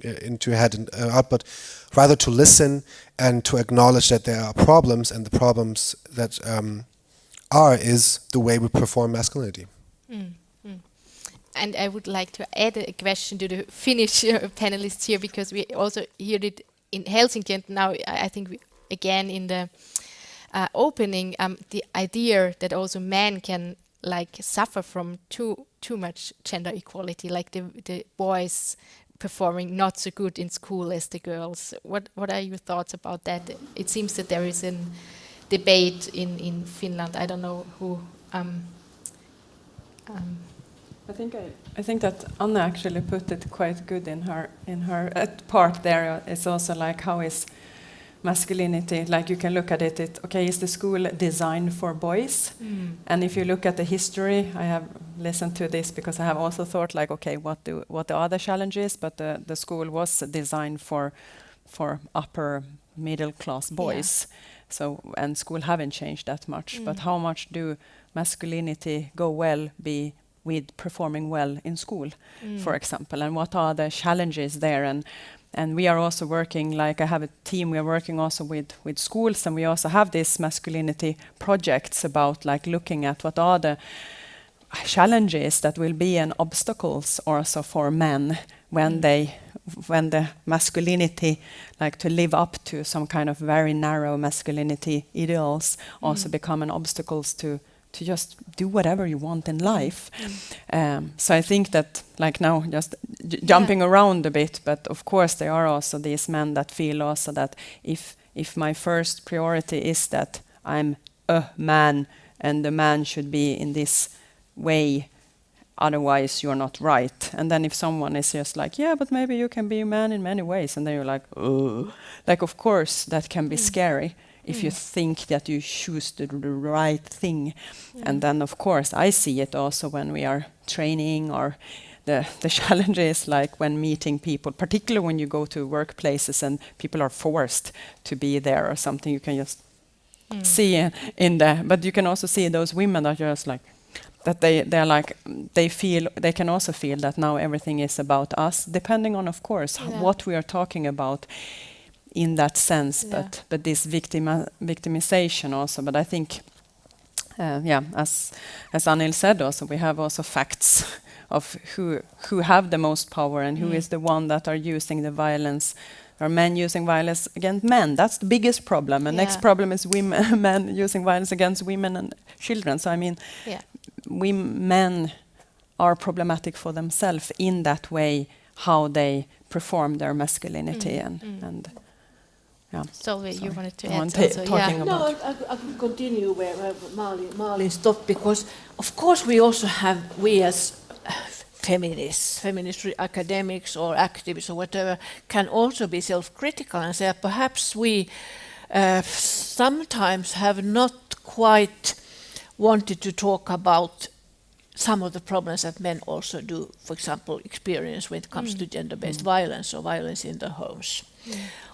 into your head and out, but rather to listen and to acknowledge that there are problems, and the problems that is the way we perform masculinity. And I would like to add a question to the Finnish panelists here, because we also heard it in Helsinki, and now I think again in the opening, the idea that also men can suffer from too much gender equality, like the boys performing not so good in school as the girls. What are your thoughts about that? It seems that there is a debate in Finland. I don't know who. I think that Anna actually put it quite good in her part there. It's also like, how is masculinity, like you can look at it, okay, is the school designed for boys? And if you look at the history, I have listened to this because I have also thought like, okay, what the other challenges, but the school was designed for upper middle class boys. So, and school haven't changed that much, but how much do masculinity go well with performing well in school, for example, and what are the challenges there? And we are also working, like I have a team, we are working also with schools, and we also have this masculinity projects about like looking at what are the challenges that will be and obstacles also for men when the masculinity, like to live up to some kind of very narrow masculinity ideals, also become an obstacles to just do whatever you want in life. So I think that, like now, just jumping around a bit, but of course there are also these men that feel also that if my first priority is that I'm a man and the man should be in this way, otherwise you're not right. And then if someone is just like, yeah, but maybe you can be a man in many ways, and then you're like, oh, like of course that can be scary. If you think that you choose the right thing. And then of course I see it also when we are training, or the challenge is like when meeting people, particularly when you go to workplaces and people are forced to be there or something, you can just see in there. But you can also see those women that are just like, that they're like, they can also feel that now everything is about us, depending on of course what we are talking about in that sense, but this victimization also. But I think, as Anil said also, we have also facts of who have the most power and who is the one that are using the violence. Are men using violence against men? That's the biggest problem. And next problem is men using violence against women and children. So I mean, men are problematic for themselves in that way, how they perform their masculinity and Solveig, you wanted to add also, No, I could continue where Marlene stopped, because of course we as feminist academics or activists or whatever can also be self-critical and say perhaps we sometimes have not quite wanted to talk about some of the problems that men also do, for example, experience when it comes to gender-based violence or violence in the homes.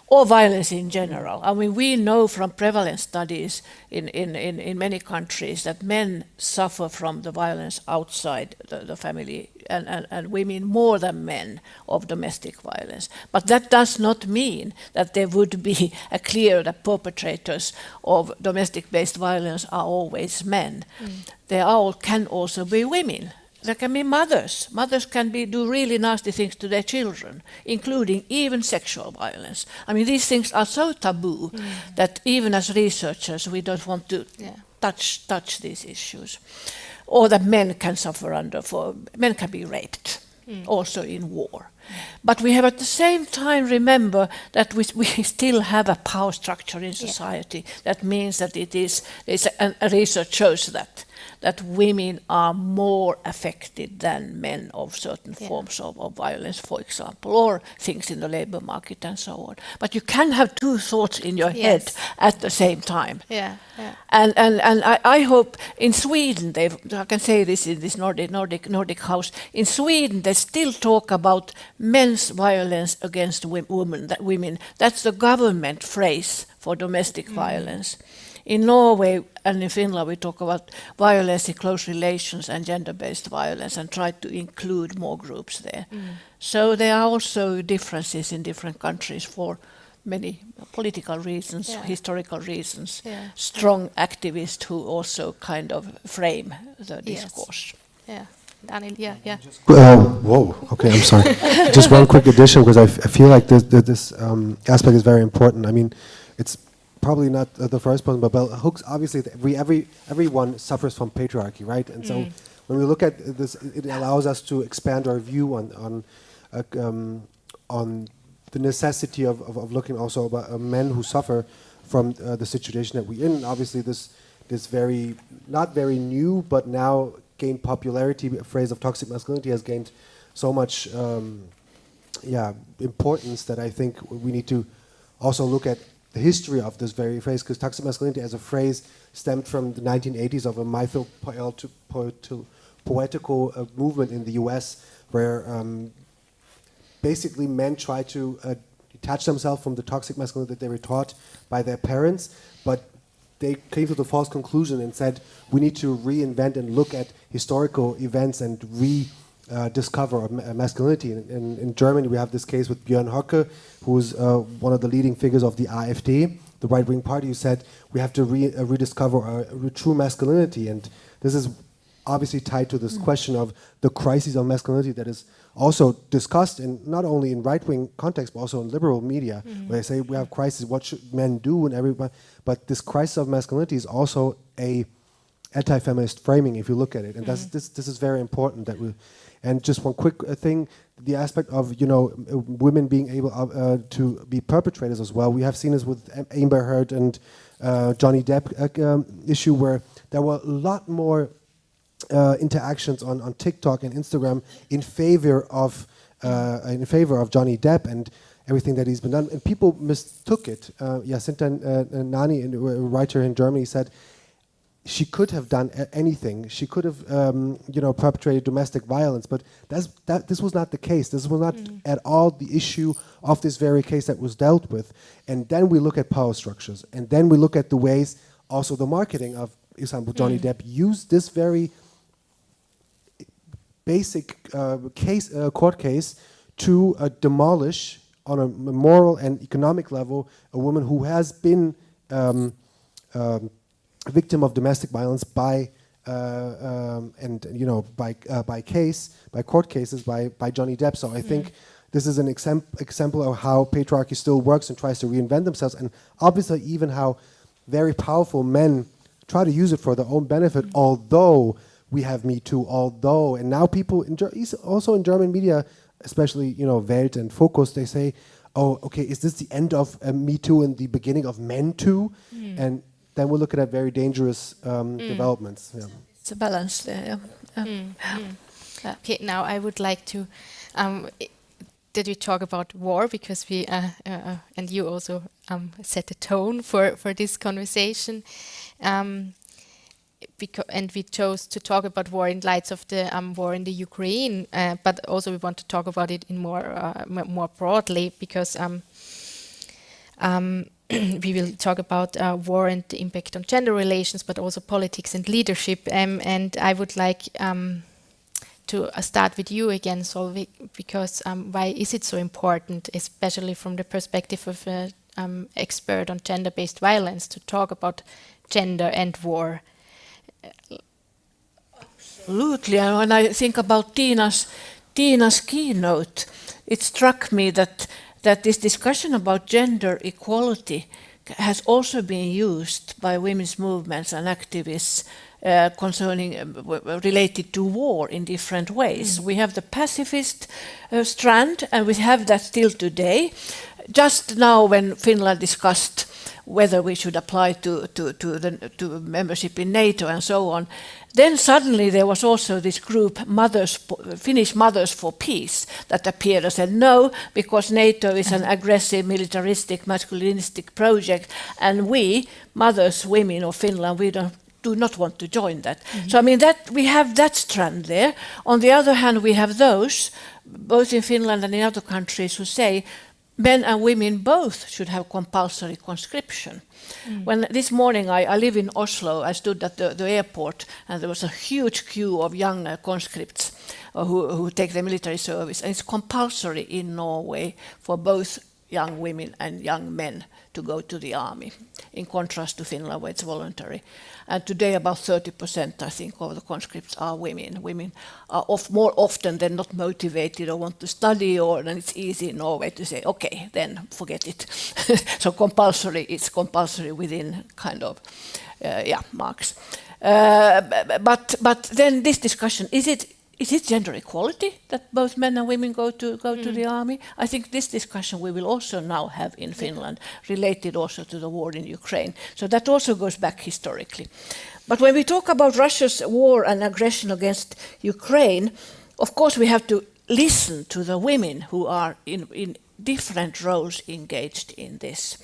Or violence in general. I mean, we know from prevalence studies in many countries that men suffer from the violence outside the family, and women more than men of domestic violence. But that does not mean that there would be a clear that perpetrators of domestic-based violence are always men. They can also be women. There can be mothers. Mothers can do really nasty things to their children, including even sexual violence. I mean, these things are so taboo that even as researchers, we don't want to touch these issues. Or that men can suffer men can be raped, also in war. But we have at the same time remember that we still have a power structure in society. That means that research shows that women are more affected than men of certain forms of violence, for example, or things in the labor market and so on. But you can have two thoughts in your head at the same time. And I hope in Sweden, I can say this in this Nordic house, in Sweden they still talk about men's violence against women. That's the government phrase for domestic violence. in Norway and in Finland we talk about violence in close relations and gender-based violence and try to include more groups there. So there are also differences in different countries for many political reasons, historical reasons, strong activists who also kind of frame the discourse. Yeah. Daniel, yeah. Whoa, okay, I'm sorry. Just one quick addition, because I feel like this aspect is very important. I mean, it's probably not the first point, but bell hooks, obviously, everyone suffers from patriarchy, right? And so when we look at this, it allows us to expand our view on the necessity of looking also about men who suffer from the situation that we're in. Obviously, this very, not very new, but now gained popularity, a phrase of toxic masculinity has gained so much importance that I think we need to also look at the history of this very phrase, because toxic masculinity as a phrase stemmed from the 1980s of a mytho-poetical movement in the US where basically men try to detach themselves from the toxic masculinity that they were taught by their parents, but they came to the false conclusion and said we need to reinvent and look at historical events and rediscover masculinity. In Germany, we have this case with Björn Höcke, who's one of the leading figures of the AfD, the right-wing party, who said we have to rediscover our true masculinity. And this is obviously tied to this question of the crisis of masculinity that is also discussed in not only in right-wing context but also in liberal media, where they say we have crisis, what should men do, and everybody. But this crisis of masculinity is also a anti-feminist framing if you look at it, and this is very important that we. And just one quick thing, the aspect of women being able to be perpetrators as well. We have seen this with Amber Heard and Johnny Depp issue, where there were a lot more interactions on TikTok and Instagram in favor of Johnny Depp and everything that he's been done, and people mistook it. Jacinta Nani, a writer in Germany, said she could have done anything. She could have, perpetrated domestic violence, but this was not the case. This was not at all the issue of this very case that was dealt with. And then we look at power structures, and then we look at the ways, also the marketing of, for example, Johnny Depp used this very basic court case to demolish on a moral and economic level a woman who has been a victim of domestic violence by court cases by Johnny Depp. So I think this is an example of how patriarchy still works and tries to reinvent themselves, and obviously even how very powerful men try to use it for their own benefit, although we have Me Too, and now people, also in German media, especially, Welt and Focus, they say, oh, okay, is this the end of Me Too and the beginning of Men Too? And then we're looking at very dangerous developments. Yeah. It's a balance there, Okay, now I would like to, did we talk about war, because we, and you also set the tone for this conversation. And we chose to talk about war in light of the war in the Ukraine, but also we want to talk about it in more broadly, because we will talk about war and the impact on gender relations, but also politics and leadership. And I would like to start with you again, Solveig, because why is it so important, especially from the perspective of an expert on gender-based violence, to talk about gender and war? Absolutely, and when I think about Tina's keynote, it struck me that this discussion about gender equality has also been used by women's movements and activists related to war in different ways. We have the pacifist strand, and we have that still today. Just now, when Finland discussed whether we should apply to membership in NATO and so on, then suddenly there was also this group, Finnish Mothers for Peace, that appeared and said no, because NATO is an aggressive, militaristic, masculinistic project, and we, mothers, women of Finland, we do not want to join that. So I mean that we have that strand there. On the other hand, we have those, both in Finland and in other countries, who say men and women both should have compulsory conscription. When this morning I live in Oslo, I stood at the airport and there was a huge queue of young conscripts who take the military service. And it's compulsory in Norway for both young women and young men to go to the army, in contrast to Finland where it's voluntary. And today about 30%, I think, of the conscripts are women. Women are more often than not motivated or want to study, or then it's easy in Norway to say, okay, then forget it. So compulsory, it's compulsory within kind of, marks. But then this discussion, is it gender equality that both men and women go to the army? I think this discussion we will also now have in Finland, related also to the war in Ukraine. So that also goes back historically. But when we talk about Russia's war and aggression against Ukraine, of course we have to listen to the women who are in different roles engaged in this.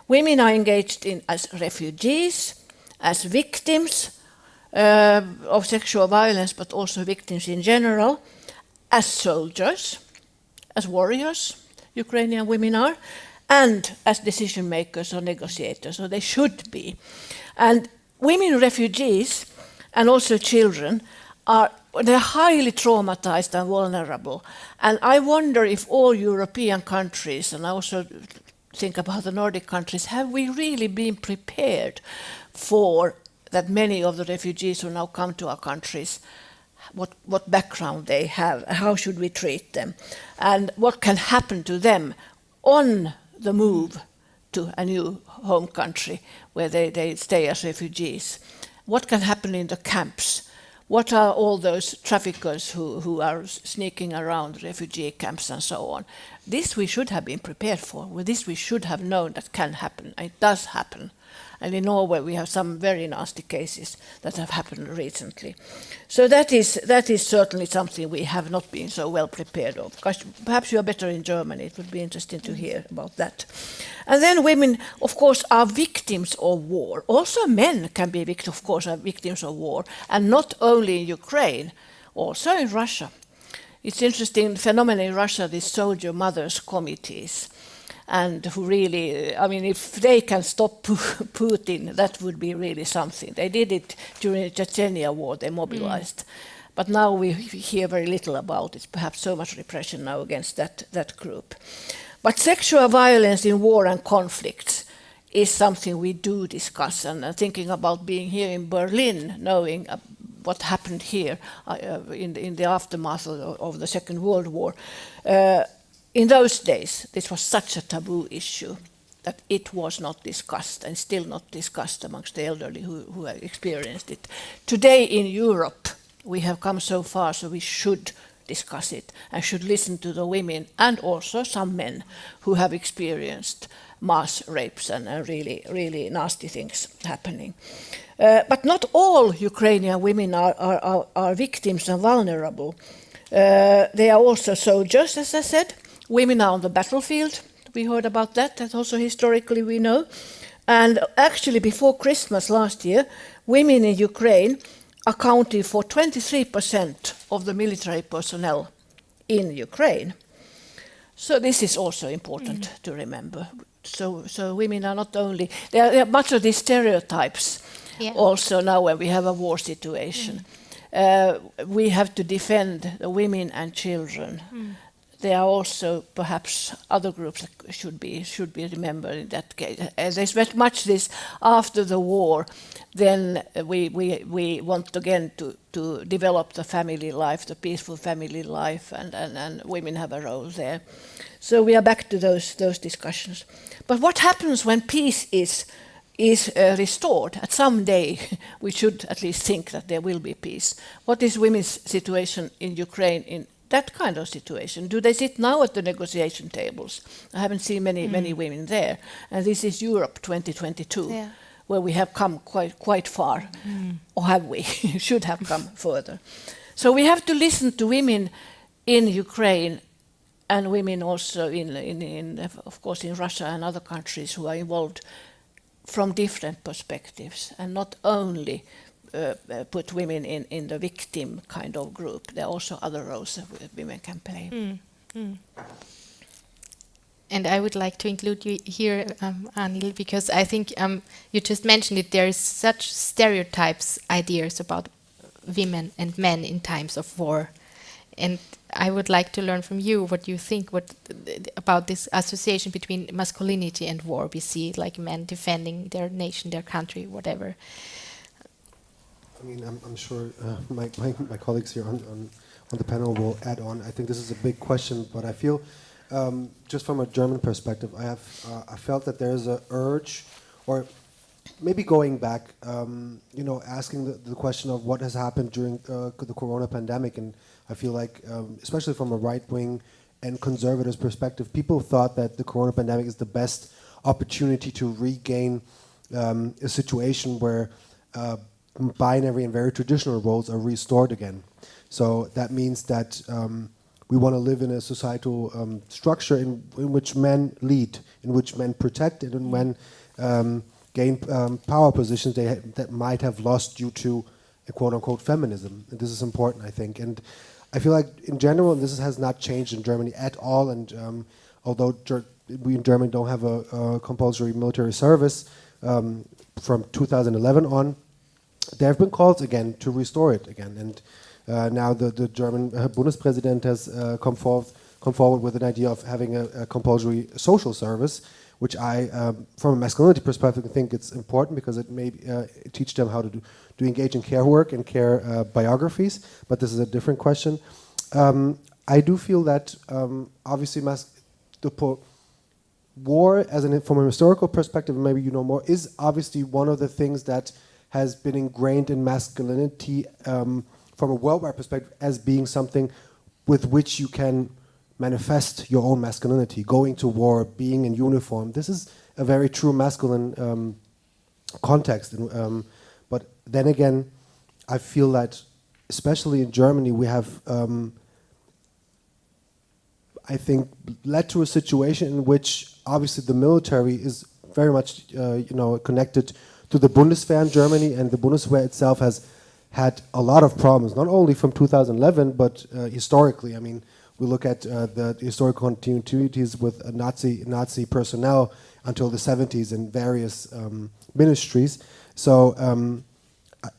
Women are engaged as refugees, as victims, of sexual violence, but also victims in general, as soldiers, as warriors, Ukrainian women are, and as decision makers or negotiators, so they should be. And women refugees, and also children, they're highly traumatized and vulnerable. And I wonder if all European countries, and I also think about the Nordic countries, have we really been prepared for that many of the refugees who now come to our countries, what background they have, how should we treat them, and what can happen to them on the move to a new home country where they stay as refugees. What can happen in the camps? What are all those traffickers who are sneaking around refugee camps and so on? This we should have been prepared for. With this we should have known that can happen. It does happen. And in Norway we have some very nasty cases that have happened recently. So that is certainly something we have not been so well prepared of. Perhaps you are better in Germany. It would be interesting to hear about that. And then women, of course, are victims of war. Also men can be victims of war. And not only in Ukraine, also in Russia. It's interesting phenomenon in Russia, these soldier mothers committees. And who really, I mean, if they can stop Putin, that would be really something. They did it during the Chechnya war, they mobilized. But now we hear very little about it, perhaps so much repression now against that group. But sexual violence in war and conflicts is something we do discuss. And thinking about being here in Berlin, knowing what happened here in the aftermath of the Second World War, in those days, this was such a taboo issue that it was not discussed and still not discussed amongst the elderly who have experienced it. Today in Europe, we have come so far, so we should discuss it and should listen to the women and also some men who have experienced mass rapes and really, really nasty things happening. But not all Ukrainian women are victims and vulnerable. They are also soldiers, as I said. Women are on the battlefield. We heard about that. That also historically we know. And actually before Christmas last year, women in Ukraine accounted for 23% of the military personnel in Ukraine. So this is also important to remember. So women are not only... There are much of these stereotypes also now when we have a war situation. We have to defend the women and children. There are also perhaps other groups that should be remembered in that case. There's very much this after the war, then we want again to develop the family life, the peaceful family life, and women have a role there. So we are back to those discussions. But what happens when peace is restored? At some day we should at least think that there will be peace. What is women's situation in Ukraine in that kind of situation? Do they sit now at the negotiation tables? I haven't seen many women there. And this is Europe 2022, where we have come quite far. Or have we? Should have come further. So we have to listen to women in Ukraine and women also in of course in Russia and other countries who are involved from different perspectives, and not only put women in the victim kind of group. There are also other roles that women can play. And I would like to include you here, Anil, because I think you just mentioned it. There is such stereotypes, ideas about women and men in times of war, and I would like to learn from you what you think about this association between masculinity and war. We see like men defending their nation, their country, whatever. I mean, I'm sure my colleagues here on the panel will add on. I think this is a big question, but I feel, just from a German perspective, I felt that there is an urge, or maybe going back, asking the question of what has happened during the Corona pandemic, and I feel like, especially from a right-wing and conservative perspective, people thought that the Corona pandemic is the best opportunity to regain a situation where binary and very traditional roles are restored again. So that means that we want to live in a societal structure in which men lead, in which men protect, and in men gain power positions that might have lost due to a quote-unquote feminism. And this is important, I think. And I feel like, in general, this has not changed in Germany at all. And although we in Germany don't have a compulsory military service from 2011 on, there have been calls again to restore it again. And now the German Bundespräsident has come forward with an idea of having a compulsory social service, which I, from a masculinity perspective, think it's important because it may teach them how to engage in care work and care biographies, but this is a different question. I do feel that obviously war, from a historical perspective, maybe you know more, is obviously one of the things that has been ingrained in masculinity from a worldwide perspective as being something with which you can manifest your own masculinity, going to war, being in uniform. This is a very true masculine context. But then again, I feel that, especially in Germany, we have, I think, led to a situation in which obviously the military is very much connected to the Bundeswehr in Germany, and the Bundeswehr itself has had a lot of problems, not only from 2011, but historically. I mean, we look at the historical continuities with Nazi personnel until the 70s in various ministries. So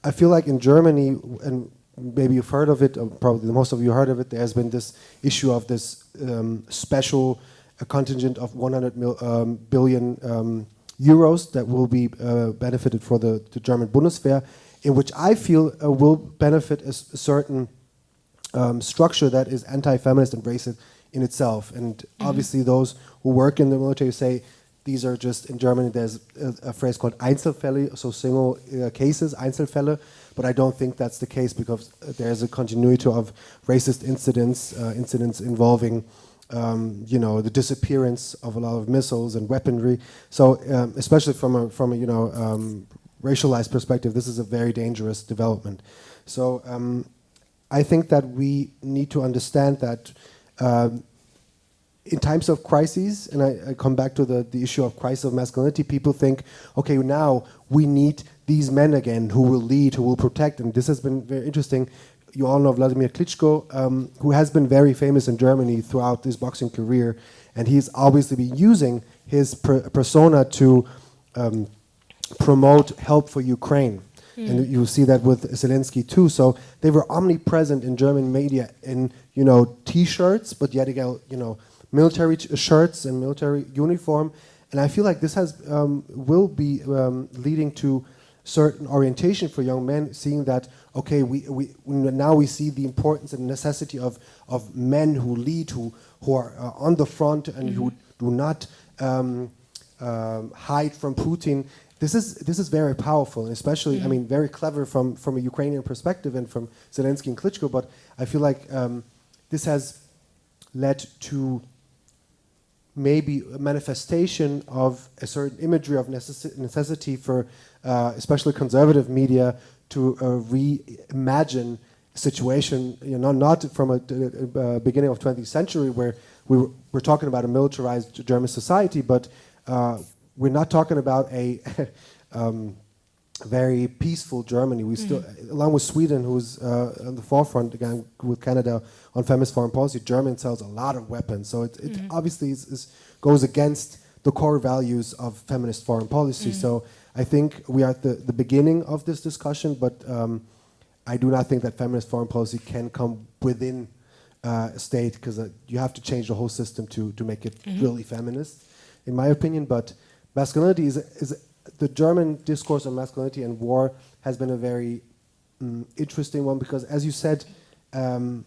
I feel like in Germany, and maybe you've heard of it, or probably most of you heard of it, there has been this issue of this special contingent of 100 billion euros that will be benefited for the German Bundeswehr, in which I feel will benefit a certain structure that is anti-feminist and racist in itself. And obviously those who work in the military say these are just, in Germany there's a phrase called Einzelfälle, so single cases, Einzelfälle, but I don't think that's the case because there's a continuity of racist incidents involving the disappearance of a lot of missiles and weaponry. So especially from a racialized perspective, this is a very dangerous development. So I think that we need to understand that in times of crises, and I come back to the issue of crisis of masculinity, people think, okay, now we need these men again who will lead, who will protect, and this has been very interesting. You all know Wladimir Klitschko, who has been very famous in Germany throughout his boxing career, and he's obviously been using his persona to promote help for Ukraine. And you see that with Zelensky too. So they were omnipresent in German media in T-shirts, but yet again military shirts and military uniform. And I feel like this will be leading to certain orientation for young men, seeing that okay, now we see the importance and necessity of men who lead, who are on the front and who do not hide from Putin. This is very powerful, and especially, I mean, very clever from a Ukrainian perspective and from Zelensky and Klitschko, but I feel like this has led to maybe a manifestation of a certain imagery of necessity for especially conservative media to reimagine a situation, not from a beginning of 20th century where we're talking about a militarized German society, but we're not talking about a very peaceful Germany. We still, along with Sweden, who's on the forefront again with Canada on feminist foreign policy, Germany sells a lot of weapons. So it obviously goes against the core values of feminist foreign policy. So I think we are at the beginning of this discussion, but I do not think that feminist foreign policy can come within a state, because you have to change the whole system to make it really feminist, in my opinion. But masculinity is the German discourse on masculinity and war has been a very interesting one, because, as you said, to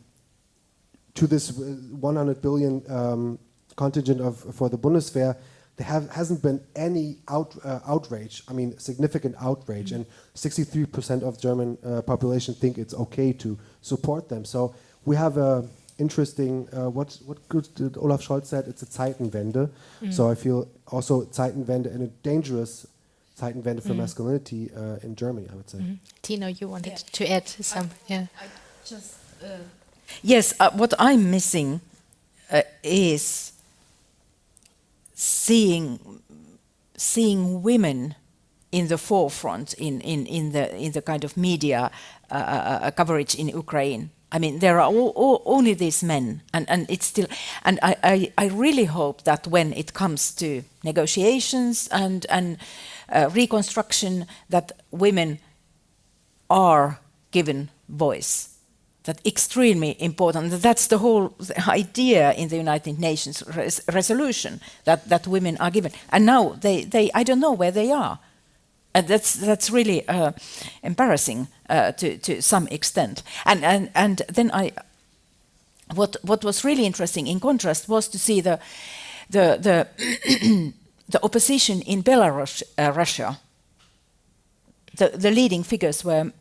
this 100 billion contingent for the Bundeswehr, there hasn't been any outrage. I mean, significant outrage, and 63% of German population think it's okay to support them. So we have a interesting. What did Olaf Scholz said? It's a Zeitenwende. So I feel also Zeitenwende, and a dangerous Zeitenwende for masculinity in Germany, I would say. Tino, you wanted to add some? Yes, what I'm missing is seeing women in the forefront in the kind of media coverage in Ukraine. I mean, there are only these men, and it's still. And I really hope that when it comes to negotiations and reconstruction, that women are given voice. That's extremely important. That's the whole idea in the United Nations resolution, that women are given. And now they I don't know where they are. And that's really embarrassing to some extent. And then what was really interesting in contrast was to see the the opposition in Belarus, Russia. The leading figures were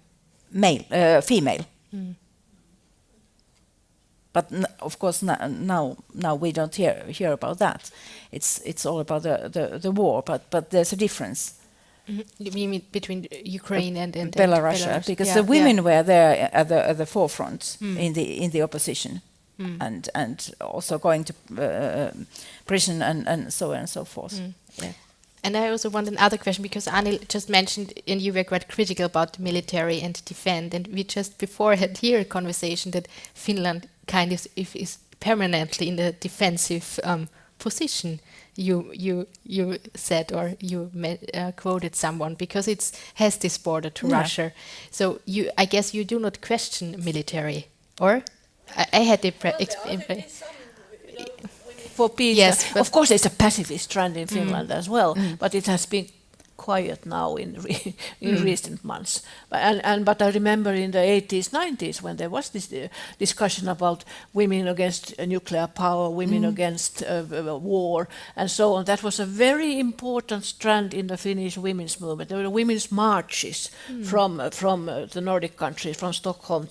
female. But of course now we don't hear about that. It's all about the war. But there's a difference. You mean between Ukraine and Belarus? Because the women were there at the forefront in the opposition, and also going to prison and so on and so forth. Yeah. And I also want another question, because Anil just mentioned, and you were quite critical about military and defense, and we just before had here a conversation that Finland kind of is permanently in a defensive position. You said, or you quoted someone, because it has this border to Russia. So I guess you do not question military, or I had the for peace. Yes, of course, there's a pacifist trend in Finland as well, but it has been quiet now in recent months. But I remember in the 80s, 90s, when there was this discussion about women against nuclear power, women against war, and so on. That was a very important strand in the Finnish women's movement. There were women's marches from the Nordic countries, from Stockholm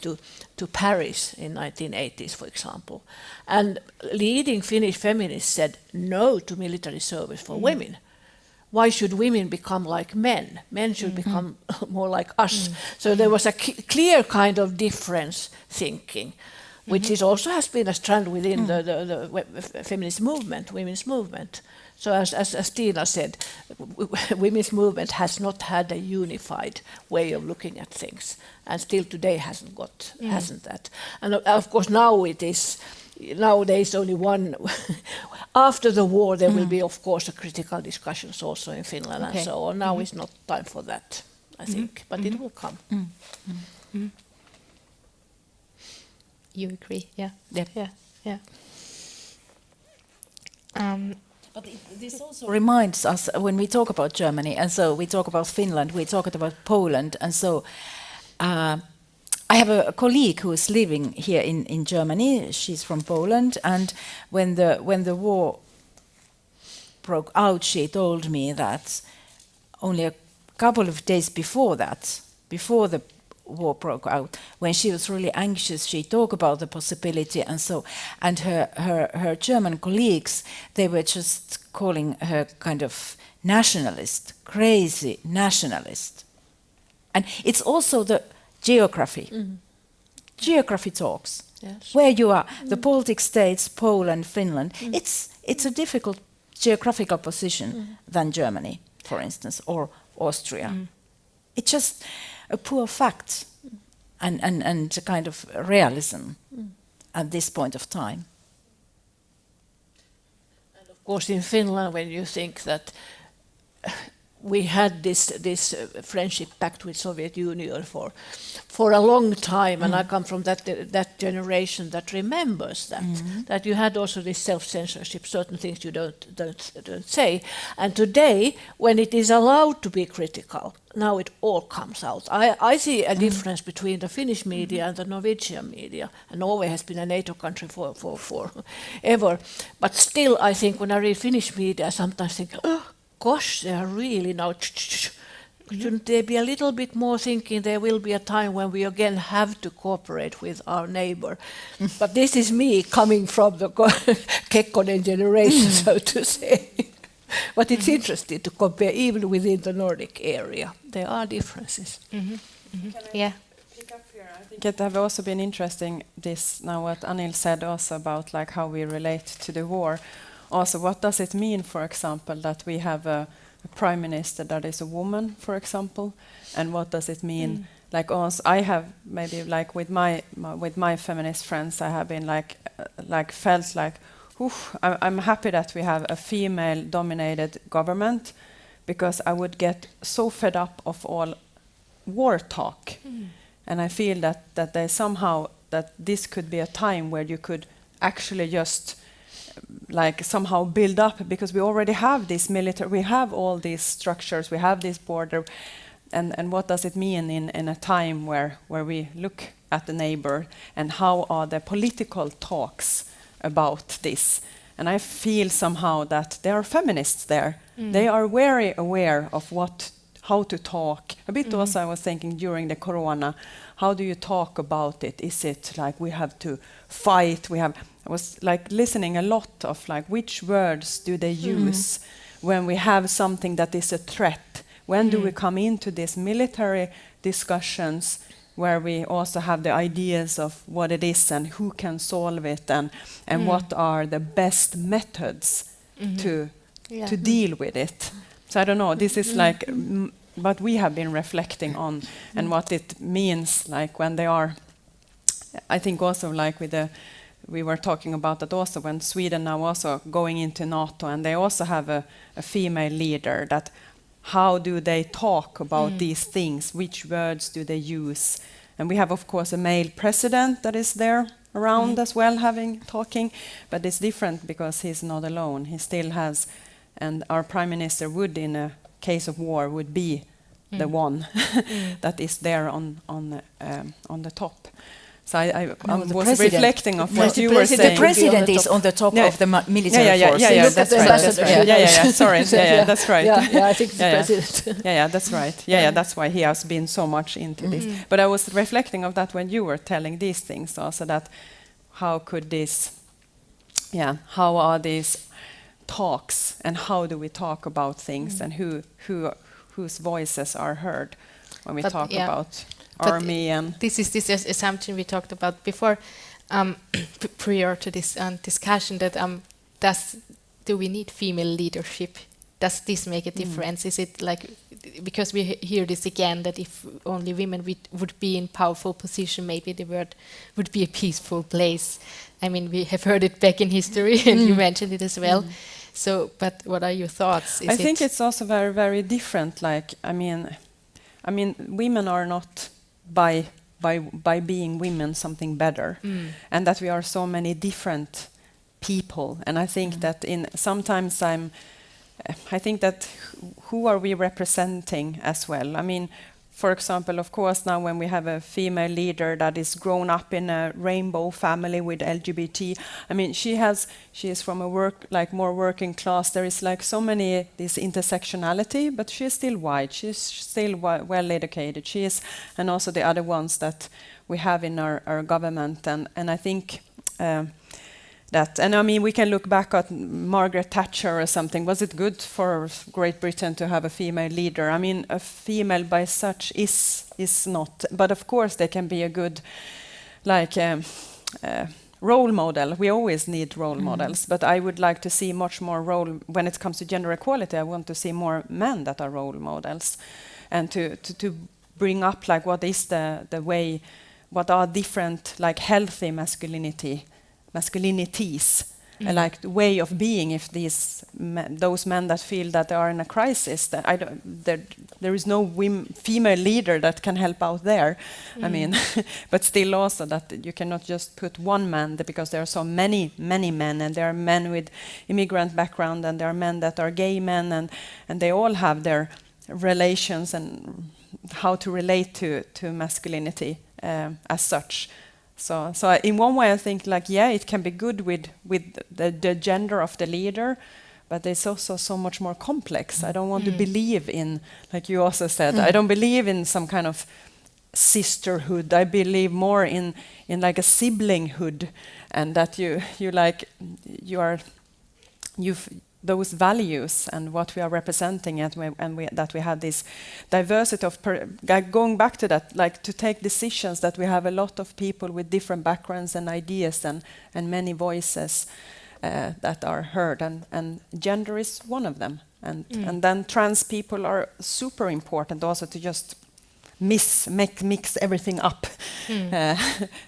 to Paris in 1980s, for example. And leading Finnish feminists said no to military service for women. Why should women become like men? Men should become more like us. So there was a clear kind of difference thinking, which is also has been a strand within the feminist movement, women's movement. So as Tina said, women's movement has not had a unified way of looking at things, and still today hasn't that. And of course now it is. Nowadays, only one. After the war, there will be, of course, a critical discussions also in Finland and so on. Now is not time for that, I think, but it will come. You agree? Yeah. But this also reminds us, when we talk about Germany, and so we talk about Finland, we talk about Poland, and so. I have a colleague who is living here in Germany. She's from Poland, and when the war broke out, she told me that only a couple of days before the war broke out, when she was really anxious, she talked about the possibility, and her German colleagues, they were just calling her kind of nationalist, crazy nationalist, and it's also the geography. Geography talks. Yes. Where you are, the Baltic states, Poland, Finland, it's a difficult geographical position than Germany, for instance, or Austria. It's just a poor fact and a kind of realism at this point of time. And of course, in Finland, when you think that we had this friendship pact with Soviet Union for a long time, and I come from that generation that remembers that that you had also this self-censorship, certain things you don't say, and today when it is allowed to be critical, now it all comes out. I see a difference between the Finnish media and the Norwegian media, and Norway has been a NATO country for ever, but still I think when I read Finnish media, I sometimes think, oh, gosh, they are really now. Shouldn't they be a little bit more thinking there will be a time when we again have to cooperate with our neighbor? But this is me coming from the Kekkonen generation, so to say. But it's interesting to compare even within the Nordic area. There are differences. Yeah. Pick up here. I think it have also been interesting this now what Anil said also about like how we relate to the war. Also, what does it mean, for example, that we have a prime minister that is a woman, for example, and what does it mean? Like also, I have maybe like with my feminist friends, I have been like felt like, I'm happy that we have a female-dominated government, because I would get so fed up of all war talk, and I feel that they somehow that this could be a time where you could actually just like somehow build up, because we already have this military, we have all these structures, we have this border, and what does it mean in a time where we look at the neighbor, and how are the political talks about this? And I feel somehow that there are feminists there. They are very aware of how to talk. A bit also I was thinking during the corona, how do you talk about it? Is it like we have to fight? I was like listening a lot of like which words do they use when we have something that is a threat? When do we come into these military discussions where we also have the ideas of what it is and who can solve it and what are the best methods to deal with it? So I don't know, this is like what we have been reflecting on and what it means like when they are, I think also like we were talking about that also when Sweden now also going into NATO, and they also have a female leader, that how do they talk about these things, which words do they use? And we have of course a male president that is there around as well talking, but it's different because he's not alone. He still has, and our prime minister would in a case of war would be the one that is there on the top. So I was reflecting of what you were saying. The president is on the top of the military forces. Yeah, that's right. Yeah, sorry. Yeah, that's right. Yeah, I think the president. Yeah, that's right. Yeah, that's why he has been so much into this. But I was reflecting of that when you were telling these things also, that how could this, how are these talks and how do we talk about things and whose voices are heard when we talk about army and this assumption we talked about before, prior to this discussion, that do we need female leadership? Does this make a difference? Is it like, because we hear this again, that if only women would be in powerful position, maybe the world would be a peaceful place. I mean, we have heard it back in history, and you mentioned it as well. So, but what are your thoughts? I think it's also very, very different. Like, I mean, women are not by being women something better, and that we are so many different people. And I think that sometimes I think that who are we representing as well? I mean, for example, of course, now when we have a female leader that is grown up in a rainbow family with LGBT, I mean, she is from a more working class. There is like so many this intersectionality, but she is still white. She's still well educated. She is, and also the other ones that we have in our government, and I think. And I mean, we can look back at Margaret Thatcher or something. Was it good for Great Britain to have a female leader? I mean, a female by such is not. But of course, they can be a good, role model. We always need role models. But I would like to see much more when it comes to gender equality. I want to see more men that are role models. and to bring up like what is the way, what are different like healthy masculinities, like the way of being. If those men that feel that they are in a crisis, that there is no female leader that can help out there. I mean, but still also that you cannot just put one man because there are so many men, and there are men with immigrant background, and there are men that are gay men, and they all have their relations and how to relate to masculinity as such. So in one way I think like, yeah, it can be good with the gender of the leader, but it's also so much more complex. I don't want to believe in, like you also said, I don't believe in some kind of sisterhood. I believe more in like a siblinghood, and that those values and what we are representing, and that we have this diversity of going back to that, like to take decisions, that we have a lot of people with different backgrounds and ideas and many voices that are heard, and gender is one of them, and then trans people are super important also, to just mix everything up,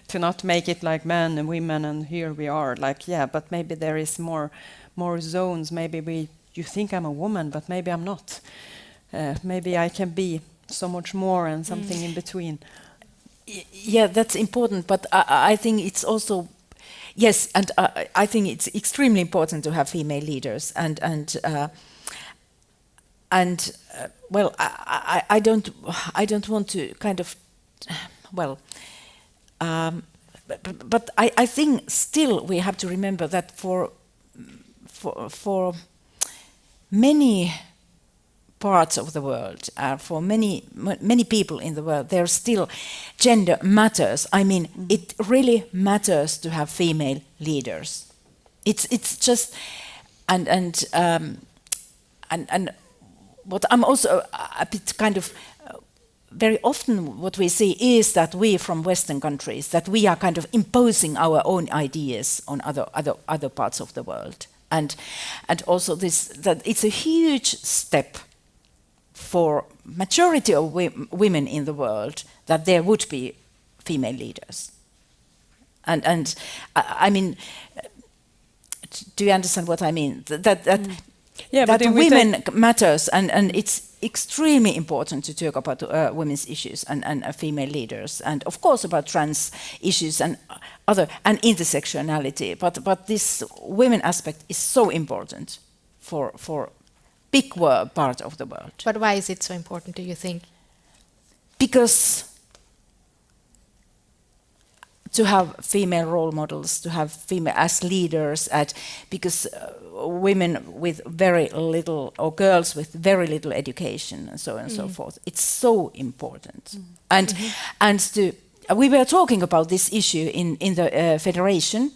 to not make it like men and women and here we are, like, yeah, but maybe there is more zones. Maybe you think I'm a woman, but maybe I'm not. Maybe I can be so much more and something in between. Yeah, that's important, but I think it's also, yes, and I think it's extremely important to have female leaders, and well, I don't want to kind of, well, but I think still we have to remember that for many parts of the world, for many people in the world, there's still gender matters. I mean, it really matters to have female leaders. It's just and what I'm also a bit kind of very often what we see is that we from Western countries, that we are kind of imposing our own ideas on other parts of the world. And also that it's a huge step for majority of women in the world that there would be female leaders. And I mean, do you understand what I mean? That women matters, and it's extremely important to talk about women's issues and female leaders, and of course about trans issues and intersectionality. But this women aspect is so important for big part of the world. But why is it so important, do you think? Because to have female role models, to have female as leaders, because women with very little, or girls with very little education, and so on and so forth, it's so important. And we were talking about this issue in the federation,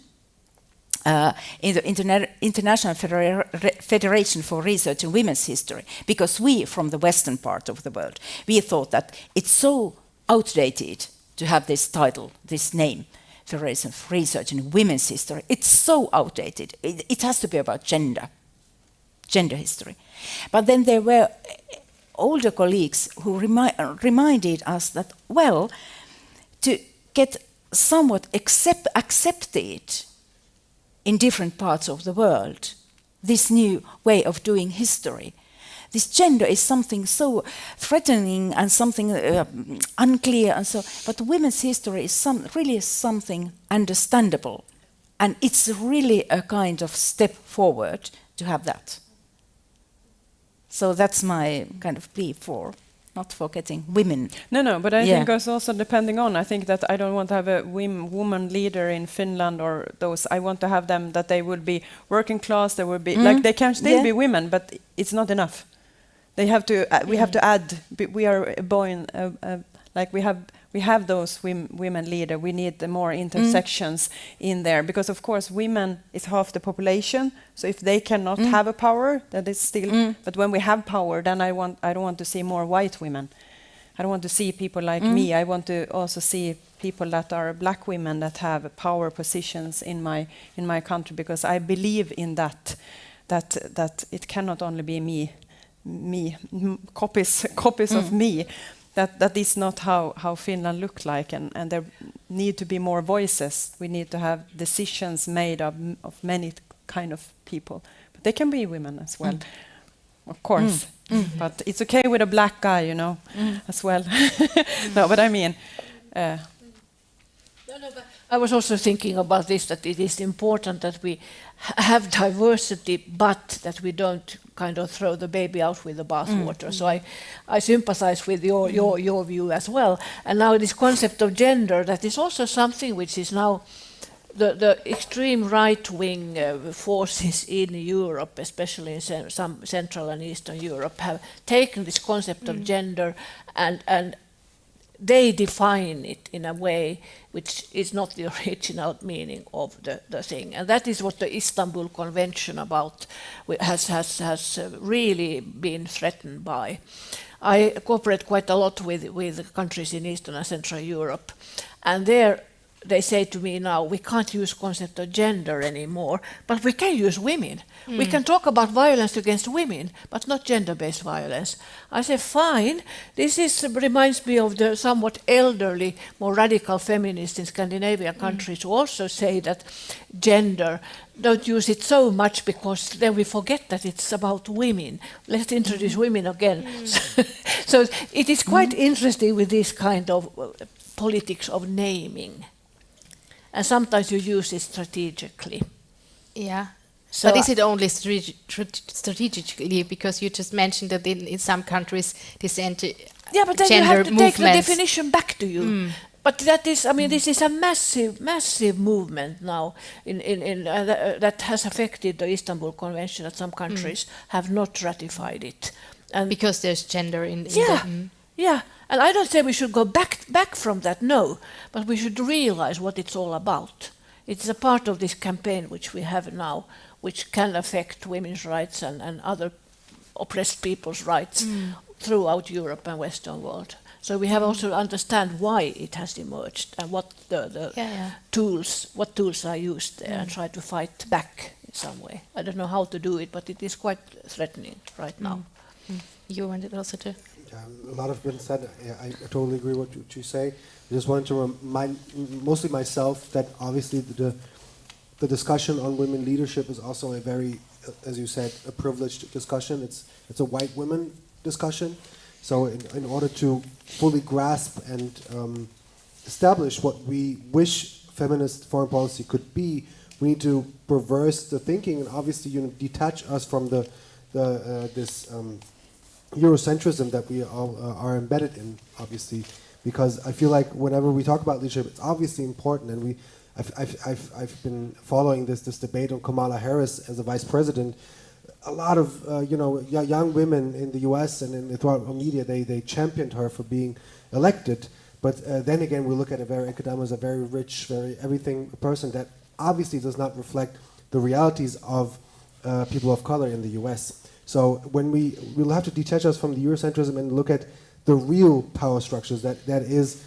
in the International Federation for Research in Women's History, because we, from the Western part of the world, we thought that it's so outdated to have this title, this name, Federation for Research in Women's History. It's so outdated. It has to be about gender history. But then there were older colleagues who reminded us that, well, to get somewhat accepted in different parts of the world, this new way of doing history, this gender is something so threatening and something unclear, and so. But women's history is really something understandable, and it's really a kind of step forward to have that. So that's my kind of plea for not forgetting women. No, but I think it's also depending on. I think that I don't want to have a woman leader in Finland or those. I want to have them that they would be working class. They would be like they can still be women, but it's not enough. They have to. We have to add. We are like we have those women leader. We need the more intersections in there, because of course women is half the population. So if they cannot have a power, that is still. But when we have power, then I don't want to see more white women. I don't want to see people like me. I want to also see people that are black women that have power positions in my country, because I believe in that it cannot only be me copies of me. That is not how Finland looked like, and there need to be more voices. We need to have decisions made of many kind of people. But they can be women as well, of course. But it's okay with a black guy, as well. No, but I mean... But I was also thinking about this, that it is important that we have diversity, but that we don't kind of throw the baby out with the bathwater. So I sympathize with your view as well. And now this concept of gender, that is also something which is now the extreme right-wing forces in Europe, especially in some Central and Eastern Europe, have taken this concept of gender and they define it in a way which is not the original meaning of the thing. And that is what the Istanbul Convention has really been threatened by. I cooperate quite a lot with countries in Eastern and Central Europe, and there they say to me now, we can't use concept of gender anymore, but we can use women. We can talk about violence against women, but not gender-based violence. I say, fine. This reminds me of the somewhat elderly, more radical feminists in Scandinavian countries who also say that gender, don't use it so much because then we forget that it's about women. Let's introduce women again. So it is quite interesting with this kind of politics of naming. And sometimes you use it strategically. Yeah. So but is it only strategically? Because you just mentioned that in some countries this but then you have to take the definition back to you. But that is, this is a massive movement now that has affected the Istanbul Convention, that some countries have not ratified it. And because there's gender in Yeah, and I don't say we should go back from that, no, but we should realize what it's all about. It's a part of this campaign which we have now, which can affect women's rights and other oppressed people's rights throughout Europe and Western world. So we have also to understand why it has emerged and what tools are used there, and try to fight back in some way. I don't know how to do it, but it is quite threatening right now. You wanted also to... A lot has been said. I totally agree with what you say. I just wanted to remind mostly myself that obviously the discussion on women leadership is also a very, as you said, a privileged discussion. It's a white women discussion. So in order to fully grasp and establish what we wish feminist foreign policy could be, we need to reverse the thinking and obviously detach us from this Eurocentrism that we all are embedded in, obviously, because I feel like whenever we talk about leadership, it's obviously important, and I've been following this debate on Kamala Harris as a vice president. A lot of young women in the U.S. and throughout the media, they championed her for being elected, but then again we look at Eric Adama as a very rich, very everything person that obviously does not reflect the realities of people of color in the U.S. So when we'll have to detach us from the Eurocentrism and look at the real power structures, that is,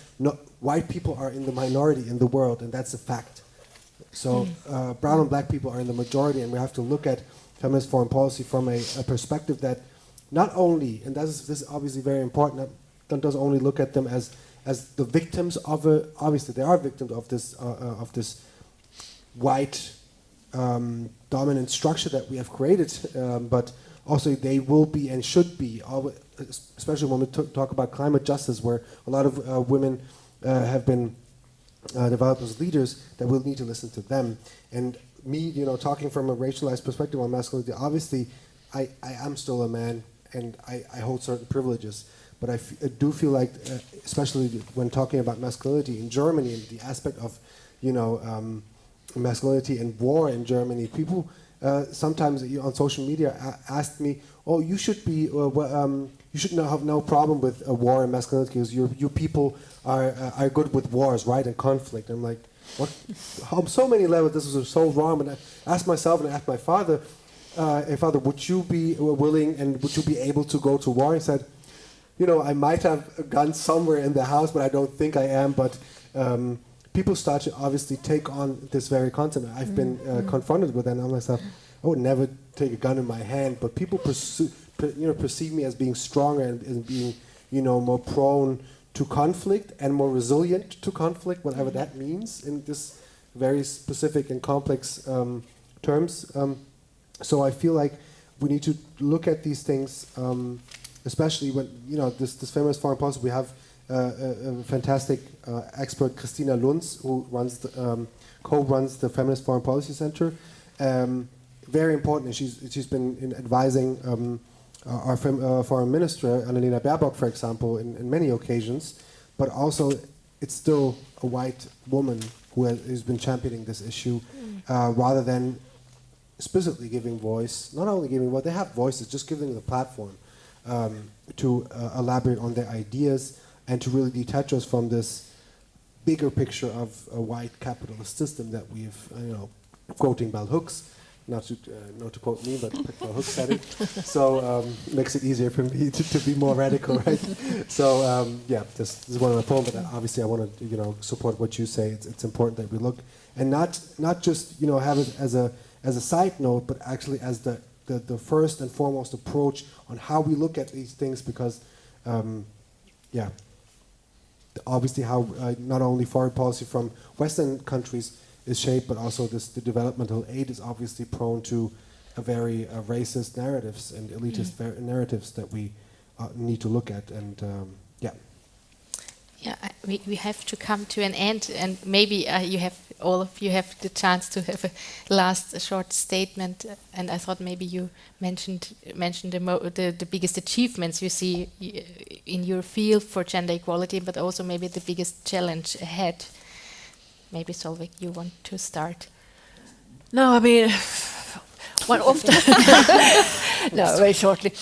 white people are in the minority in the world, and that's a fact. So brown and black people are in the majority, and we have to look at feminist foreign policy from a perspective that not only, and this is obviously very important, that doesn't only look at them as the victims of obviously they are victims of this white dominant structure that we have created, but also they will be and should be, especially when we talk about climate justice, where a lot of women have been developed as leaders, that we'll need to listen to them. And me, talking from a racialized perspective on masculinity, obviously I am still a man and I hold certain privileges, but I do feel like, especially when talking about masculinity in Germany and the aspect of, masculinity and war in Germany, people sometimes on social media asked me, "Oh, you should be, you should have no problem with a war and masculinity because you people are good with wars, right, and conflict." I'm like, what? On so many levels, this was so wrong. And I asked myself and I asked my father, "Hey, Father, would you be willing and would you be able to go to war?" He said, "I might have a gun somewhere in the house, but I don't think I am." But people start to obviously take on this very concept. I've been confronted with that, and I'm myself, I would never take a gun in my hand. But people perceive me as being stronger and being, more prone to conflict and more resilient to conflict, whatever that means in this very specific and complex terms. So I feel like we need to look at these things, especially when, this feminist foreign policy. We have a fantastic expert, Christina Lunz, who co-runs the Feminist Foreign Policy Center. Very important. She's been advising our foreign minister, Annalena Baerbock, for example, in many occasions. But also, it's still a white woman who's been championing this issue, rather than explicitly giving voice. Not only giving voice, they have voices, just giving them the platform to elaborate on their ideas and to really detach us from this bigger picture of a white capitalist system that we've, quoting Bell Hooks, not to quote me, but Bell Hooks said it. So makes it easier for me to be more radical, right? So this is one of my poems, but obviously I want to support what you say. It's important that we look and not just have it as a side note, but actually as the first and foremost approach on how we look at these things, because obviously how not only foreign policy from Western countries is shaped, but also the developmental aid is obviously prone to a very racist narratives and elitist narratives that we need to look at. And we have to come to an end, and maybe all of you have the chance to have a last short statement. And I thought maybe you mentioned the biggest achievements you see in your field for gender equality, but also maybe the biggest challenge ahead. Maybe Solveig, you want to start? No, I mean, one often. No, very shortly.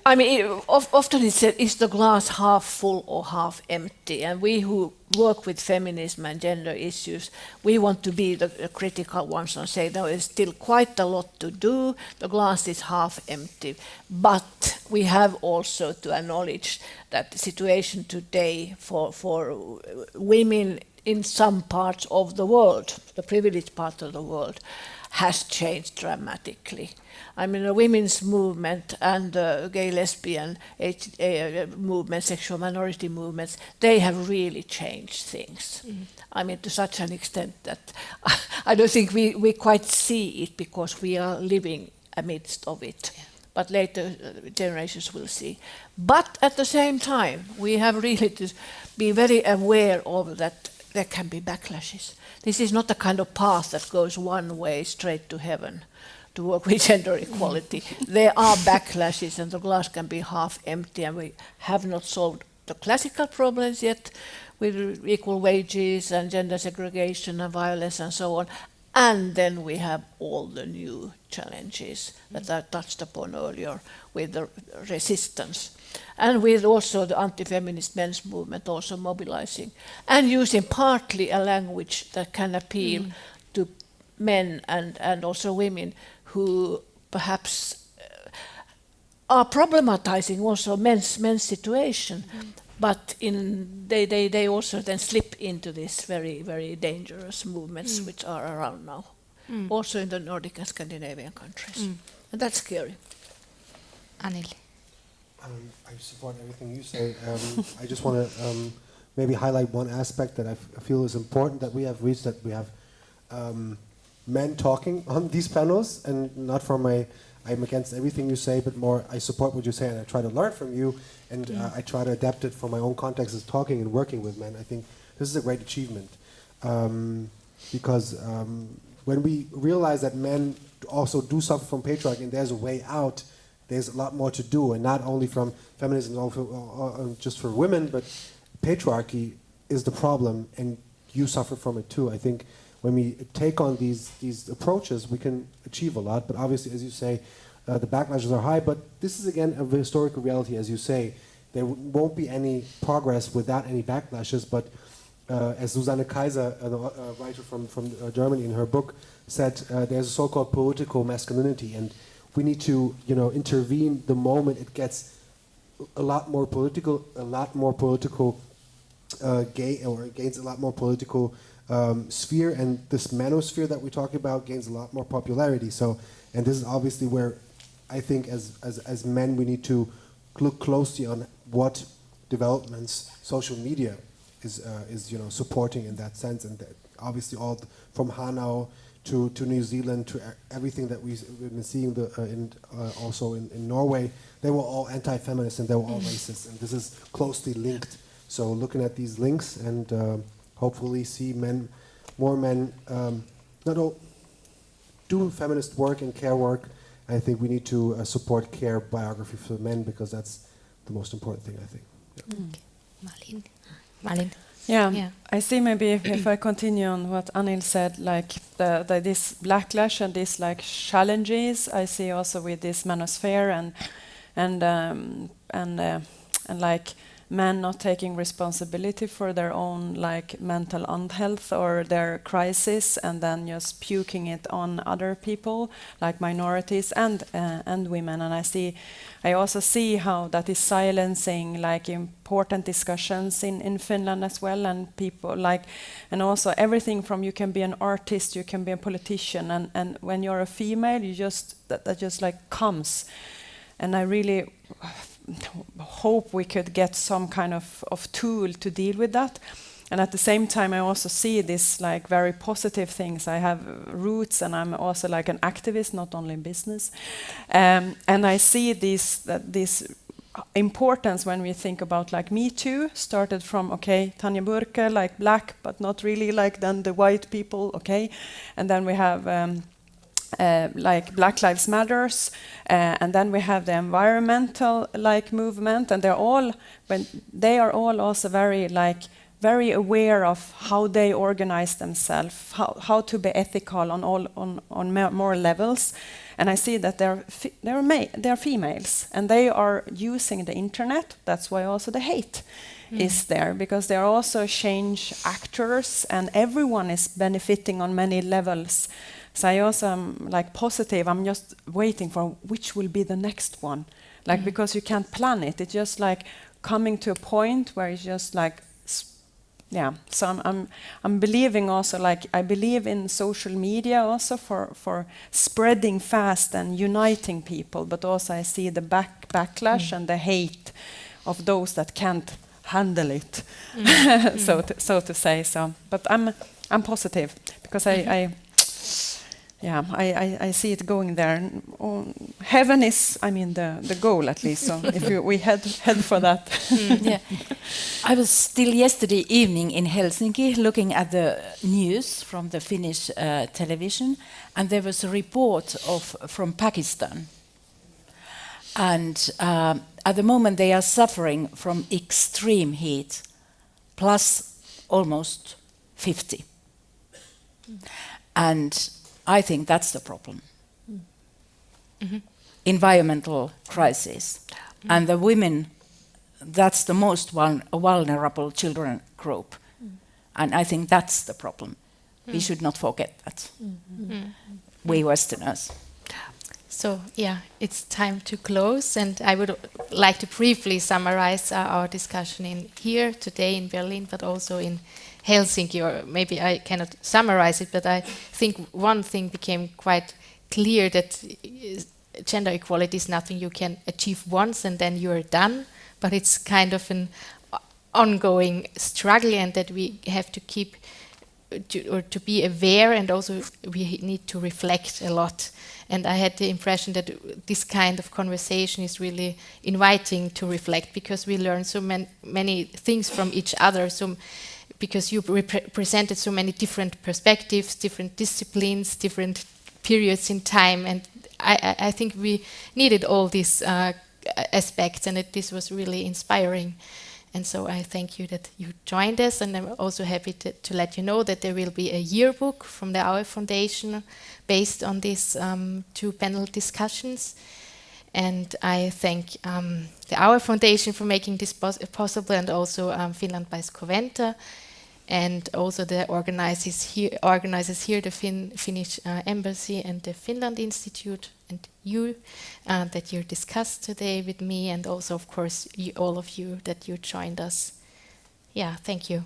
I mean, often it's said, is the glass half full or half empty? And we who work with feminism and gender issues, we want to be the critical ones and say there is still quite a lot to do. The glass is half empty. But we have also to acknowledge that the situation today for women in some parts of the world, the privileged part of the world, has changed dramatically. I mean, the women's movement and the gay, lesbian movement, sexual minority movements, they have really changed things. I mean, to such an extent that I don't think we quite see it because we are living amidst of it. Yeah. But later generations will see. But at the same time, we have really to be very aware of that there can be backlashes. This is not a kind of path that goes one way straight to heaven to work with gender equality. There are backlashes and the glass can be half empty, and we have not solved the classical problems yet with equal wages and gender segregation and violence and so on. And then we have all the new challenges that I touched upon earlier with the resistance. And with also the anti-feminist men's movement also mobilizing and using partly a language that can appeal to men and also women who perhaps are problematizing also men's situation, but they also then slip into this very, very dangerous movements which are around now, also in the Nordic and Scandinavian countries. And that's scary. Anneli. I support everything you say. I just want to maybe highlight one aspect that I feel is important that we have reached, that we have men talking on these panels, and not from I'm against everything you say, but more I support what you say and I try to learn from you, and I try to adapt it for my own context as talking and working with men. I think this is a great achievement, because when we realize that men also do suffer from patriarchy and there's a way out, there's a lot more to do, and not only from feminism, also just for women, but patriarchy is the problem, and you suffer from it too. I think when we take on these approaches, we can achieve a lot. But obviously, as you say, the backlashes are high. But this is again a historical reality, as you say. There won't be any progress without any backlashes. But as Susanne Kaiser, a writer from Germany, in her book said, there's a so-called political masculinity, and we need to, intervene the moment it gets a lot more political, gains a lot more political sphere, and this manosphere that we talk about gains a lot more popularity. So, and this is obviously where I think as men we need to look closely on what developments social media is supporting in that sense, and that obviously from Hanau to New Zealand to everything that we've been seeing also in Norway, they were all anti-feminist and they were all racist, and this is closely linked. So looking at these links and hopefully see more men not all do feminist work and care work. I think we need to support care biography for men, because that's the most important thing, I think. Yeah. Marlene. Yeah, I see. Maybe if I continue on what Anil said, like this backlash and these like challenges, I see also with this manosphere and like men not taking responsibility for their own like mental unhealth or their crisis, and then just puking it on other people like minorities and women. And I also see how that is silencing like important discussions in Finland as well, and people like, and also everything from you can be an artist, you can be a politician, and when you're a female, you just that just like comes. And I really hope we could get some kind of tool to deal with that. And at the same time, I also see this like very positive things. I have roots, and I'm also like an activist, not only in business. And I see this importance when we think about like Me Too started from, okay, Tanja Burke, like black, but not really like then the white people, okay. And then we have like Black Lives Matters, and then we have the environmental like movement, and they are all also very aware of how they organize themselves, how to be ethical on more levels. And I see that they're females, and they are using the internet. That's why also the hate is there, because they are also change actors, and everyone is benefiting on many levels. So I also am like positive. I'm just waiting for which will be the next one, like because you can't plan it. It's just like coming to a point where it's just like, yeah. So I'm believing also, like I believe in social media also for spreading fast and uniting people, but also I see the backlash and the hate of those that can't handle it, so to say. So, but I'm positive, because I see it going there. Heaven is, the goal, at least. So if we head for that. Yeah. I was still yesterday evening in Helsinki looking at the news from the Finnish television, and there was a report from Pakistan. And at the moment they are suffering from extreme heat, plus almost 50. And I think that's the problem. Environmental crisis. And the women, that's the most vulnerable children group. And I think that's the problem. We should not forget that. We Westerners. So, yeah, it's time to close, and I would like to briefly summarize our discussion here today in Berlin, but also in Helsinki, or maybe I cannot summarize it, but I think one thing became quite clear, that gender equality is nothing you can achieve once and then you're done, but it's kind of an ongoing struggle, and that we have to keep to be aware, and also we need to reflect a lot. And I had the impression that this kind of conversation is really inviting to reflect, because we learn so many things from each other. So, because you presented so many different perspectives, different disciplines, different periods in time, and I think we needed all these aspects, and this was really inspiring. And so I thank you that you joined us, and I'm also happy to let you know that there will be a yearbook from the Aue Foundation based on these 2 panel discussions. And I thank the Aue Foundation for making this possible, and also Finland by Scoventa, and also the organizers here, the Finnish Embassy and the Finland Institute, and you that you discussed today with me, and also, of course, all of you that you joined us. Yeah, thank you.